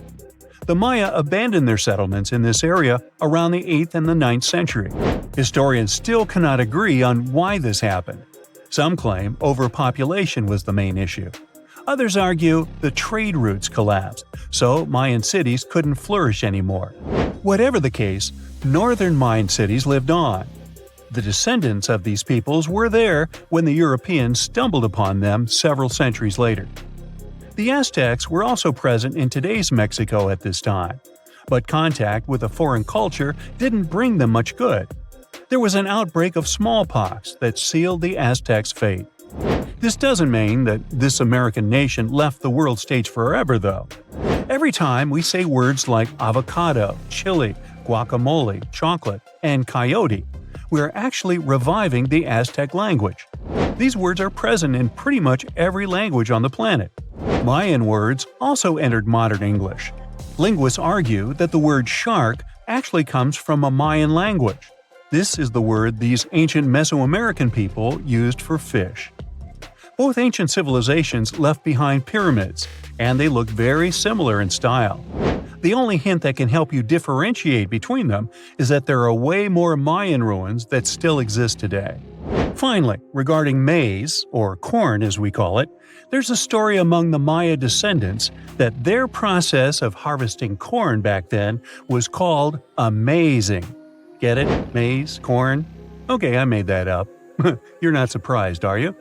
The Maya abandoned their settlements in this area around the 8th and the 9th century. Historians still cannot agree on why this happened. Some claim overpopulation was the main issue. Others argue the trade routes collapsed, so Mayan cities couldn't flourish anymore. Whatever the case, northern Mayan cities lived on. The descendants of these peoples were there when the Europeans stumbled upon them several centuries later. The Aztecs were also present in today's Mexico at this time, but contact with a foreign culture didn't bring them much good. There was an outbreak of smallpox that sealed the Aztecs' fate. This doesn't mean that this American nation left the world stage forever, though. Every time we say words like avocado, chili, guacamole, chocolate, and coyote, we are actually reviving the Aztec language. These words are present in pretty much every language on the planet. Mayan words also entered modern English. Linguists argue that the word shark actually comes from a Mayan language. This is the word these ancient Mesoamerican people used for fish. Both ancient civilizations left behind pyramids, and they look very similar in style. The only hint that can help you differentiate between them is that there are way more Mayan ruins that still exist today. Finally, regarding maize, or corn as we call it, there's a story among the Maya descendants that their process of harvesting corn back then was called amazing. Get it? Maize, corn? Okay, I made that up. You're not surprised, are you?